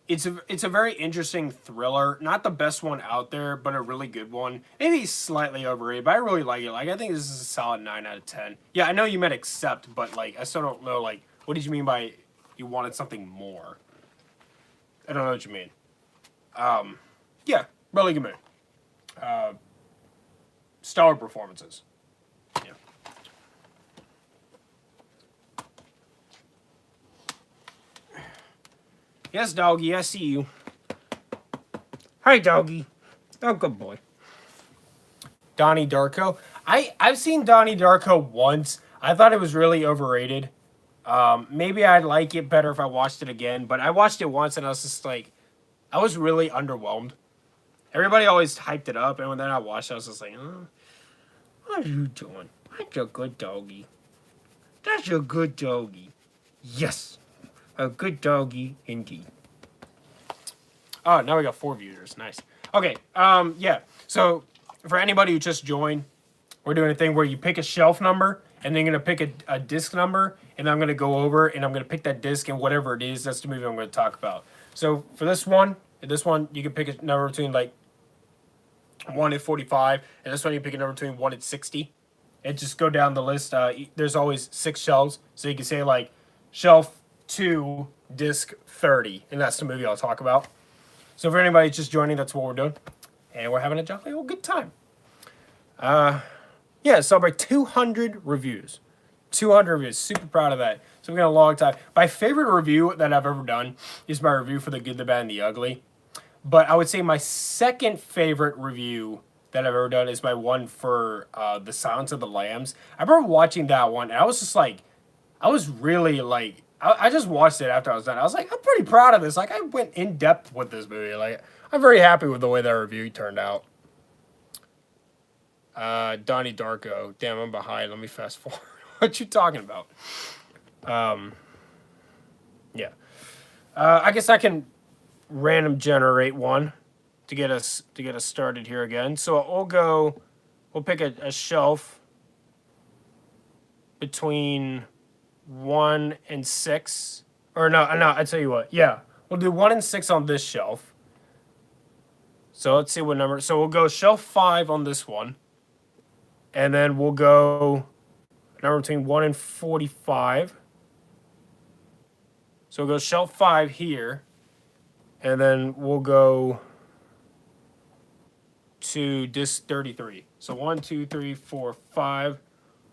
A: It's a very interesting thriller. Not the best one out there, but a really good one. Maybe slightly overrated, but I really like it. Like, I think this is a solid 9 out of 10. Yeah, I know you meant accept, but like I still don't know, like, what did you mean by you wanted something more? I don't know what you mean. Yeah, really good movie. Stellar performances. Yeah. Yes, doggy, I see you. Hi, doggy. Oh, good boy. Donnie Darko. I've seen Donnie Darko once. I thought it was really overrated. Maybe I'd like it better if I watched it again, but I watched it once and I was just like, I was really underwhelmed. Everybody always hyped it up, and when then I watched it, I was just like, oh, what are you doing? That's a good doggy. That's a good doggy. Yes. A good doggy, indeed. Oh, now we got 4 viewers. Nice. Okay, yeah. So, for anybody who just joined, we're doing a thing where you pick a shelf number, and then you're going to pick a disc number, and I'm going to go over, and I'm going to pick that disc, and whatever it is, that's the movie I'm going to talk about. So, for this one, you can pick a number between, like, 1 and 45, and this one you pick a number between 1 and 60. And just go down the list. There's always 6 shelves, so you can say, like, shelf 2, disc 30, and that's the movie I'll talk about. So for anybody just joining, that's what we're doing. and we're having a jolly old good time. Yeah, celebrate 200 reviews. 200 reviews. Super proud of that. So we got a long time. My favorite review that I've ever done is my review for The Good, the Bad, and the Ugly. But I would say my second favorite review that I've ever done is my one for The Silence of the Lambs. I remember watching that one, and I was just like, I was really like, I just watched it after I was done. I was like, I'm pretty proud of this. Like, I went in depth with this movie. Like, I'm very happy with the way that review turned out. Donnie Darko. Damn, I'm behind. Let me fast forward. What you talking about? Yeah. I guess I can random generate one to get us started here again. So we'll pick a shelf between 1 and 6. Or no, I tell you what. Yeah, we'll do 1 and 6 on this shelf. So let's see what number. So we'll go shelf 5 on this one. And then we'll go number between 1 and 45. So we'll go shelf 5 here. And then we'll go to disc 33. So 1, 2, 3, 4, 5.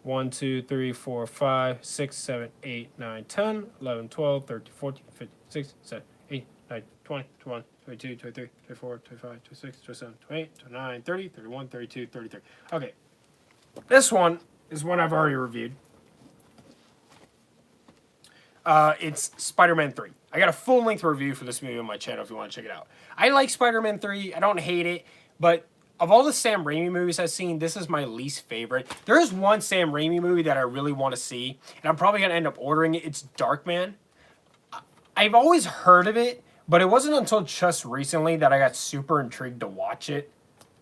A: 1, 2, 3, 4, 5, 6, 7, 8, 9, 10, 11, 12, 13, 14, 15, 16, 17, 18, 19, 20, 21, 22, 23, 24, 25, 26, 27, 28, 29, 30, 31, 32, 33. Okay. This one is one I've already reviewed. It's Spider-Man 3. I got a full-length review for this movie on my channel if you want to check it out. I like Spider-Man 3. I don't hate it, but of all the Sam Raimi movies I've seen, this is my least favorite. There is one Sam Raimi movie that I really want to see, and I'm probably going to end up ordering it. It's Darkman. I've always heard of it, but it wasn't until just recently that I got super intrigued to watch it.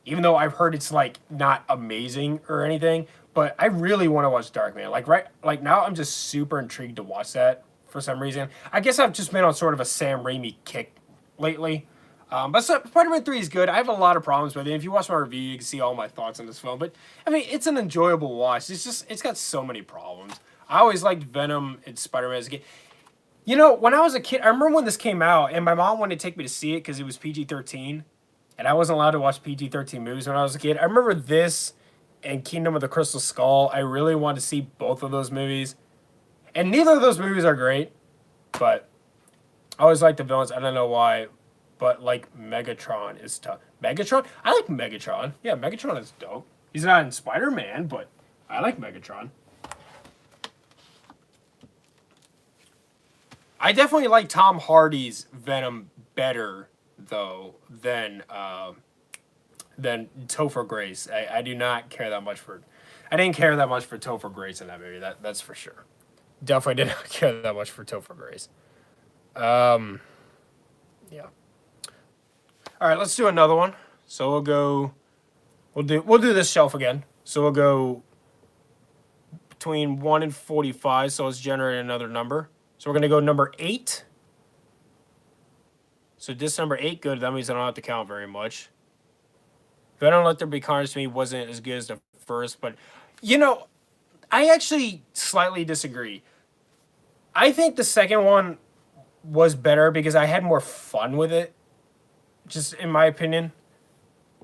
A: Even though I've heard it's, like, not amazing or anything, but I really want to watch Darkman. Like now I'm just super intrigued to watch that for some reason. I guess I've just been on sort of a Sam Raimi kick lately. But Spider-Man 3 is good. I have a lot of problems with it. If you watch my review, you can see all my thoughts on this film. But, I mean, it's an enjoyable watch. It's got so many problems. I always liked Venom and Spider-Man as a kid. You know, when I was a kid, I remember when this came out, and my mom wanted to take me to see it because it was PG-13. And I wasn't allowed to watch PG-13 movies when I was a kid. I remember this and Kingdom of the Crystal Skull. I really wanted to see both of those movies. And neither of those movies are great. But I always liked the villains. I don't know why. But, like, Megatron is tough. Megatron? I like Megatron. Yeah, Megatron is dope. He's not in Spider-Man, but I like Megatron. I definitely like Tom Hardy's Venom better, though, than Topher Grace. I do not care that much for... I didn't care that much for Topher Grace in that movie. That's for sure. Definitely did not care that much for Topher Grace. Yeah. All right, let's do another one. So we'll do this shelf again. So we'll go between 1 and 45. So let's generate another number. So we're gonna go number 8. So this number 8, good. That means I don't have to count very much. Venom Let There Be Carnage to me wasn't as good as the first, but you know, I actually slightly disagree. I think the second one was better because I had more fun with it. Just in my opinion.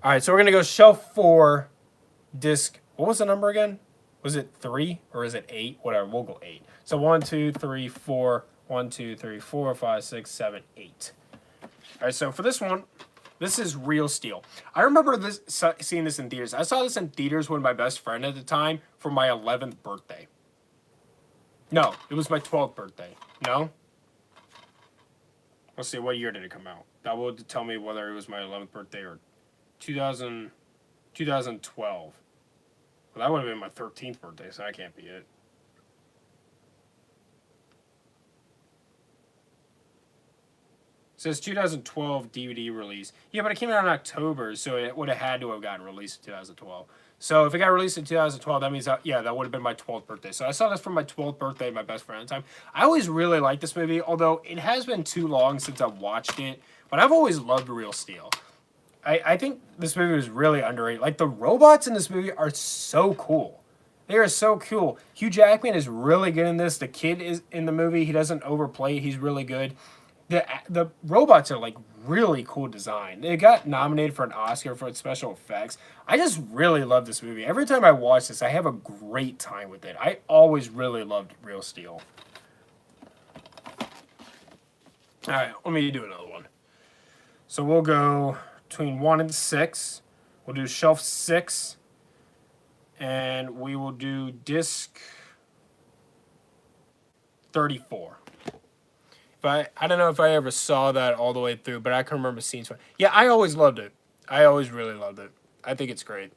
A: All right, so we're going to go shelf 4, disc. What was the number again? Was it 3 or is it 8? Whatever, we'll go 8. So 1, 2, 3, 4. 1, 2, 3, 4, 5, 6, 7, 8. All right, so for this one, this is Real Steel. I remember seeing this in theaters. I saw this in theaters with my best friend at the time for my 11th birthday. No, it was my 12th birthday. No? Let's see, what year did it come out? That will tell me whether it was my 11th birthday or 2012. Well, that would have been my 13th birthday, so that can't be it. It says 2012 DVD release. Yeah, but it came out in October, so it would have had to have gotten released in 2012. So if it got released in 2012, that means, that would have been my 12th birthday. So I saw this for my 12th birthday, my best friend at the time. I always really liked this movie, although it has been too long since I've watched it. But I've always loved Real Steel. I think this movie was really underrated. Like, the robots in this movie are so cool. They are so cool. Hugh Jackman is really good in this. The kid is in the movie. He doesn't overplay it. He's really good. the robots are like really cool design. They got nominated for an Oscar for its special effects. I just really love this movie. Every time I watch this, I have a great time with it. I always really loved Real Steel. All right, let me do another one. So we'll go between 1 and 6. We'll do shelf 6. And we will do disc 34. I don't know if I ever saw that all the way through, but I can remember scenes. Yeah, I always loved it. I always really loved it. I think it's great.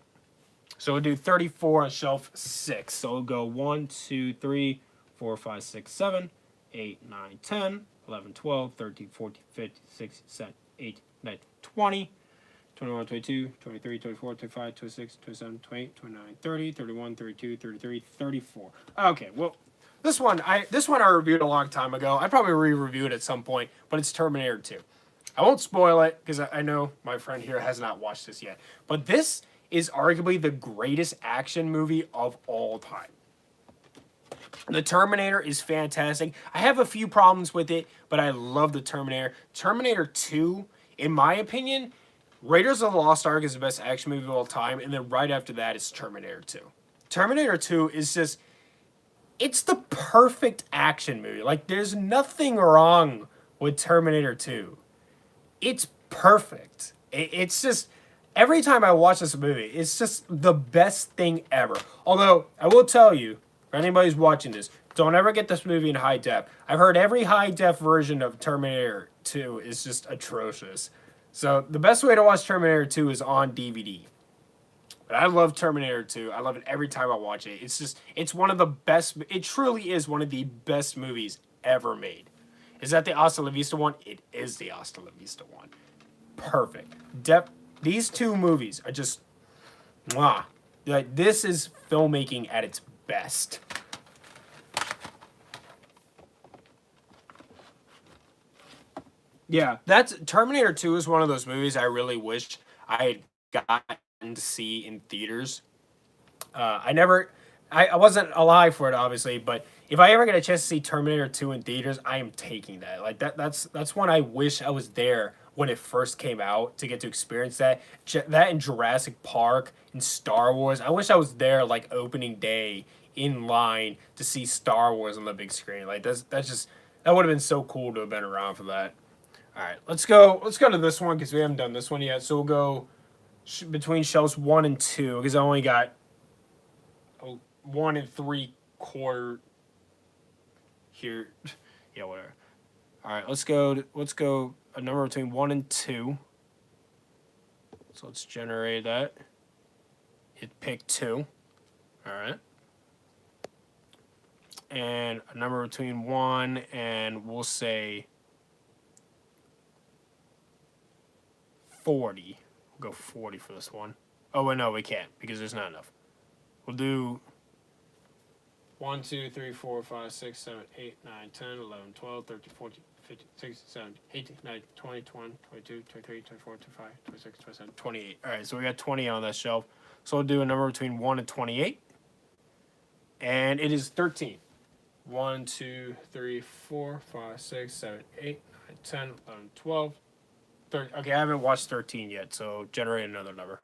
A: So we'll do 34 on shelf 6. So we'll go 1, 2, 3, 4, 5, 6, 7, 8, 9, 10, 11, 12, 13, 14, 15, 16, 17, 18, 19, 20, 21, 22, 23, 24, 25, 26, 27, 28, 29, 30, 31, 32, 33, 34. Okay, well, this one I reviewed a long time ago. I probably re-review it at some point, but it's Terminator 2. I won't spoil it because I know my friend here has not watched this yet. But this is arguably the greatest action movie of all time. The Terminator is fantastic. I have a few problems with it, but I love the Terminator. Terminator 2, in my opinion, Raiders of the Lost Ark is the best action movie of all time, and then right after that is Terminator 2. Terminator 2 is just, it's the perfect action movie. Like, there's nothing wrong with Terminator 2. It's perfect. It's just, every time I watch this movie, it's just the best thing ever. Although, I will tell you, for anybody who's watching this, don't ever get this movie in high def. I've heard every high def version of Terminator 2 is just atrocious. So the best way to watch Terminator 2 is on DVD. But I love Terminator 2. I love it every time I watch it. It's just, it's one of the best, it truly is one of the best movies ever made. Is that the Hasta La Vista one? It is the Hasta La Vista one. Perfect. These two movies are just, mwah. Like, this is filmmaking at its best. Yeah, that's Terminator 2 is one of those movies I really wish I had gotten to see in theaters. I wasn't alive for it, obviously, but if I ever get a chance to see Terminator 2 in theaters, I am taking that. Like that's one I wish I was there when it first came out to get to experience that. That in Jurassic Park and Star Wars. I wish I was there like opening day in line to see Star Wars on the big screen. Like that would have been so cool to have been around for that. All right, let's go to this one because we haven't done this one yet. So we'll go between shelves 1 and 2 because I only got 1 3/4 here. Yeah, whatever. All right, let's go a number between 1 and 2. So let's generate that. Hit pick 2. All right. And a number between 1 and we'll say 40. We'll go 40 for this one. Oh, wait, no, we can't because there's not enough. We'll do 1, 2, 3, 4, 5, 6, 7, 8, 9, 10, 11, 12, 13, 14, 15, 16, 17, 18, 19, 20, 21, 22, 23, 24, 25, 26, 27, 28. All right, so we got 20 on that shelf. So we'll do a number between 1 and 28. And it is 13. 1, 2, 3, 4, 5, 6, 7, 8, 9, 10, 11, 12, 13. Okay, I haven't watched 13 yet, so generate another number.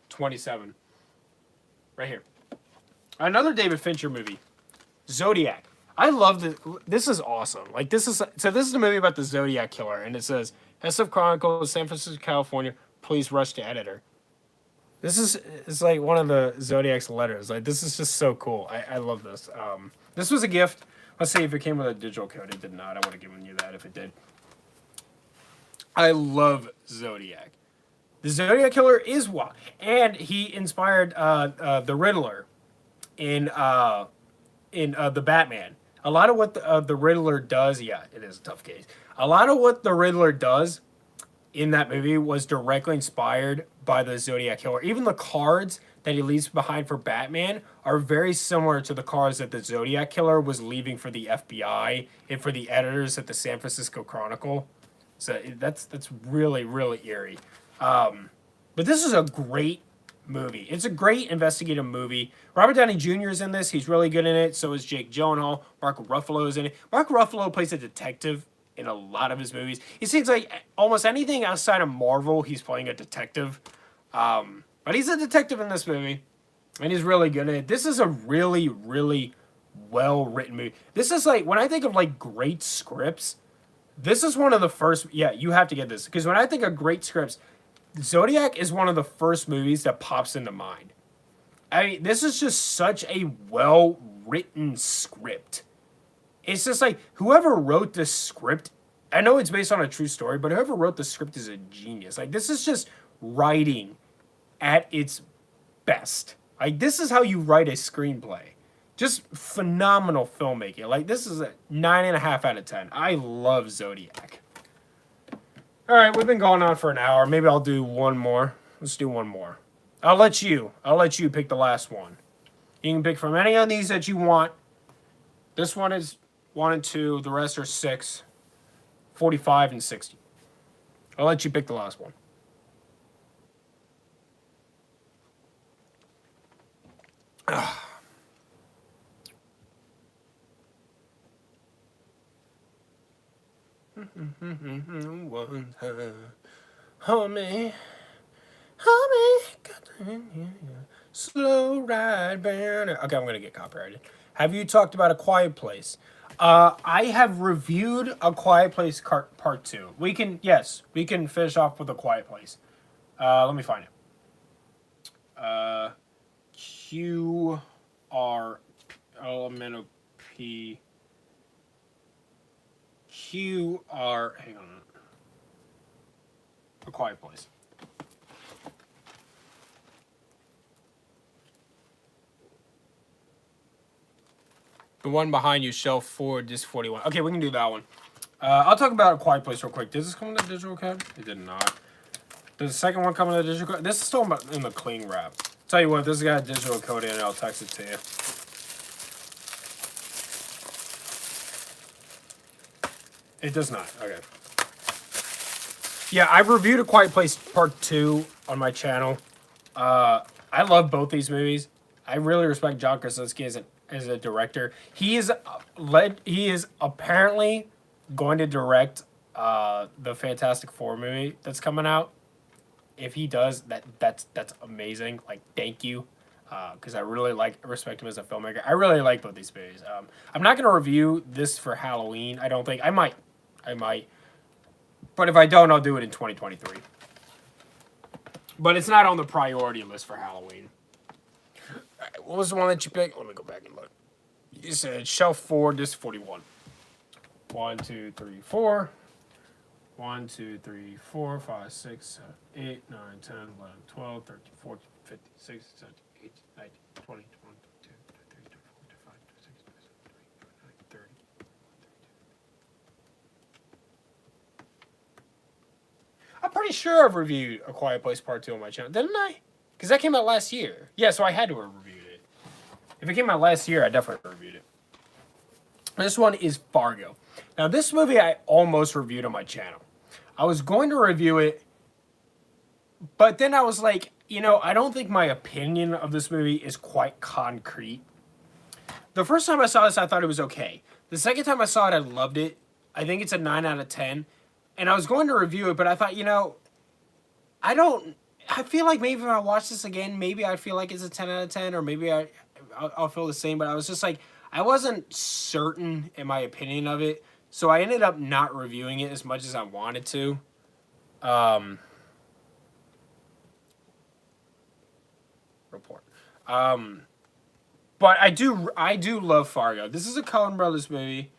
A: 27. Right here. Another David Fincher movie. Zodiac. I love this. This is awesome. Like, this is a movie about the Zodiac killer, and it says, SF Chronicles, San Francisco, California, please rush to editor. It's like one of the Zodiac's letters. Like, this is just so cool. I love this. This was a gift. Let's see if it came with a digital code. It did not. I would have given you that if it did. I love Zodiac. The Zodiac killer is wild, and he inspired the Riddler in the Batman. A lot of what the Riddler does, yeah, it is a tough case. A lot of what the Riddler does in that movie was directly inspired by the Zodiac killer. Even the cards that he leaves behind for Batman are very similar to the cards that the Zodiac killer was leaving for the FBI and for the editors at the San Francisco Chronicle. So that's really, really eerie. But this is a great movie. It's a great investigative movie. Robert Downey Jr. is in this. He's really good in it. So is Jake Gyllenhaal. Mark Ruffalo is in it. Mark Ruffalo plays a detective in a lot of his movies. It seems like almost anything outside of Marvel, he's playing a detective. But he's a detective in this movie, and he's really good in it. This is a really, really well-written movie. This is like, when I think of like great scripts, this is one of the first, yeah, you have to get this. Because when I think of great scripts, Zodiac is one of the first movies that pops into mind. I mean, this is just such a well-written script. It's just like, whoever wrote this script, I know it's based on a true story, but whoever wrote the script is a genius. Like, this is just writing at its best. Like, this is how you write a screenplay. Just phenomenal filmmaking. Like, this is a 9.5 out of 10. I love Zodiac. All right, we've been going on for an hour. Maybe I'll do one more. Let's do one more. I'll let you pick the last one. You can pick from any of these that you want. This one is 1 and 2. The rest are 6, 45, and 60. I'll let you pick the last one. One time, homie, slow ride, banner. Okay, I'm gonna get copyrighted. Have you talked about A Quiet Place? I have reviewed A Quiet Place Part 2. We can finish off with A Quiet Place. Let me find it. QR elemental P QR, hang on. A Quiet Place. The one behind you, shelf 4, disc 41. Okay, we can do that one. I'll talk about A Quiet Place real quick. Does this come in the digital code? It did not. Does the second one come in the digital code? This is still in the cling wrap. Tell you what, if this has got a digital code in it, I'll text it to you. It does not. Okay. Yeah, I reviewed A Quiet Place Part 2 on my channel. I love both these movies. I really respect John Krasinski as a director. He is apparently going to direct the Fantastic Four movie that's coming out. If he does, that's amazing. Like, thank you. Because I really respect him as a filmmaker. I really like both these movies. I'm not going to review this for Halloween. I don't think. I might. But if I don't, I'll do it in 2023. But it's not on the priority list for Halloween. Right, what was the one that you picked? Let me go back and look. You said shelf 4, disc 41. 1, 2, 3, 4. 1, 2, 3, 4, 5, 6, 7, 8, 9, 10, 11, 12, 13, 14, 15, 16, 17, 18, 19, 20, 21, 22, 23, 24, 25, 26, 27, 28, 29, 30. I'm pretty sure I've reviewed A Quiet Place Part 2 on my channel, didn't I? Because that came out last year. Yeah, so I had to have reviewed it. If it came out last year, I definitely reviewed it. This one is Fargo. Now, this movie I almost reviewed on my channel. I was going to review it, but then I was like, I don't think my opinion of this movie is quite concrete. The first time I saw this, I thought it was okay. The second time I saw it, I loved it. I think it's a 9 out of 10. And I was going to review it, but I thought, I feel like maybe if I watch this again, maybe I'd feel like it's a 10 out of 10, or maybe I'll feel the same. But I was just like, I wasn't certain in my opinion of it. So I ended up not reviewing it as much as I wanted to. Report. But I do love Fargo. This is a Coen Brothers movie.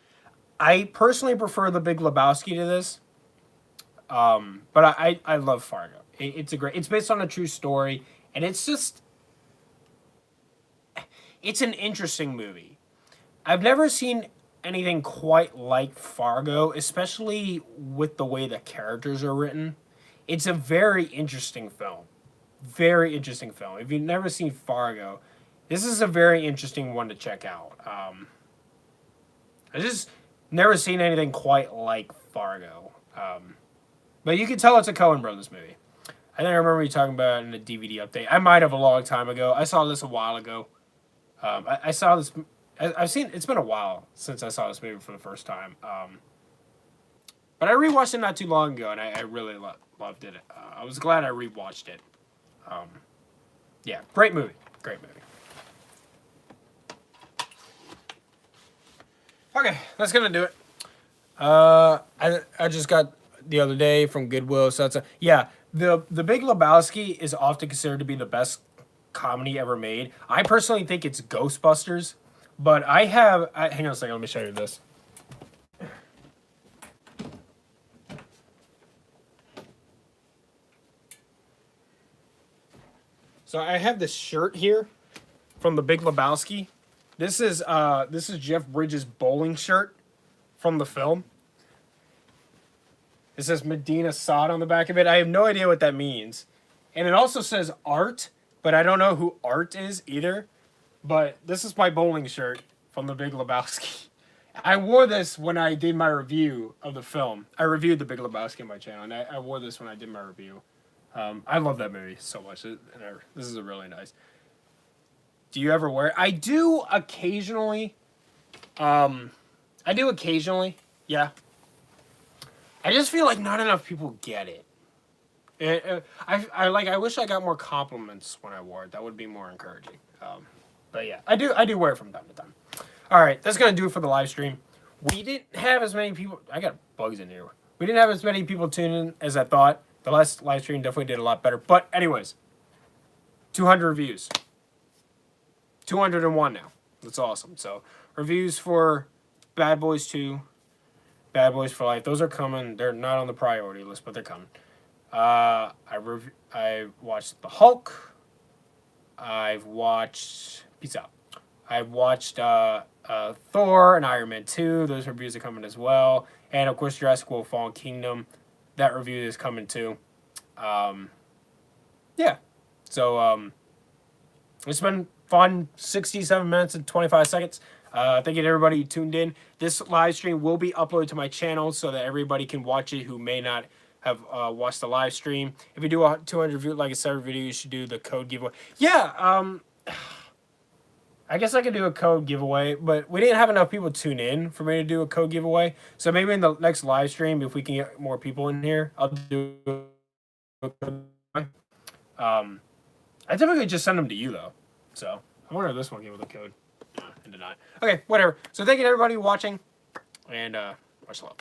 A: I personally prefer The Big Lebowski to this. But I love Fargo. It's based on a true story, and it's an interesting movie. I've never seen anything quite like Fargo, especially with the way the characters are written. It's a very interesting film. Very interesting film. If you've never seen Fargo, this is a very interesting one to check out. I just never seen anything quite like Fargo. But you can tell it's a Coen Brothers movie. I think I remember you talking about it in a DVD update. I might have a long time ago. I saw this a while ago. I saw this. I've seen. It's been a while since I saw this movie for the first time. But I rewatched it not too long ago, and I really loved it. I was glad I rewatched it. Yeah, great movie. Great movie. Okay, that's gonna do it. I just got the other day from Goodwill, so that's yeah. The Big Lebowski is often considered to be the best comedy ever made. I personally think it's Ghostbusters, but hang on a second. Let me show you this. So I have this shirt here from the Big Lebowski. This is Jeff Bridges' bowling shirt from the film. It says Medina Sod on the back of it. I have no idea what that means. And it also says Art, but I don't know who Art is either. But this is my bowling shirt from the Big Lebowski. I wore this when I did my review of the film. I reviewed the Big Lebowski on my channel, and I wore this when I did my review. I love that movie so much. This is a really nice. Do you ever wear it? I do occasionally. Yeah. I just feel like not enough people get it. I wish I got more compliments when I wore it. That would be more encouraging. But yeah, I do wear it from time to time. All right, that's gonna do it for the live stream. We didn't have as many people. I got bugs in here. We didn't have as many people tune in as I thought. The last live stream definitely did a lot better. But anyways, 200 reviews. 201 now. That's awesome. So reviews for Bad Boys 2, Bad Boys for Life. Those are coming. They're not on the priority list, but they're coming. I watched The Hulk. I've watched... Peace out. I've watched Thor and Iron Man 2. Those reviews are coming as well. And, of course, Jurassic World Fallen Kingdom. That review is coming too. Yeah. So, it's been fun. 67 minutes and 25 seconds. Thank you to everybody who tuned in. This live stream will be uploaded to my channel so that everybody can watch it who may not have watched the live stream. If you do a 200 view, like I said, video, you should do the code giveaway. Yeah, I guess I could do a code giveaway, but we didn't have enough people tune in for me to do a code giveaway. So maybe in the next live stream, if we can get more people in here, I'll do a code giveaway. I typically just send them to you, though. So I wonder if this one came with a code. No, it did not. Okay, whatever. So thank you to everybody watching, and much love.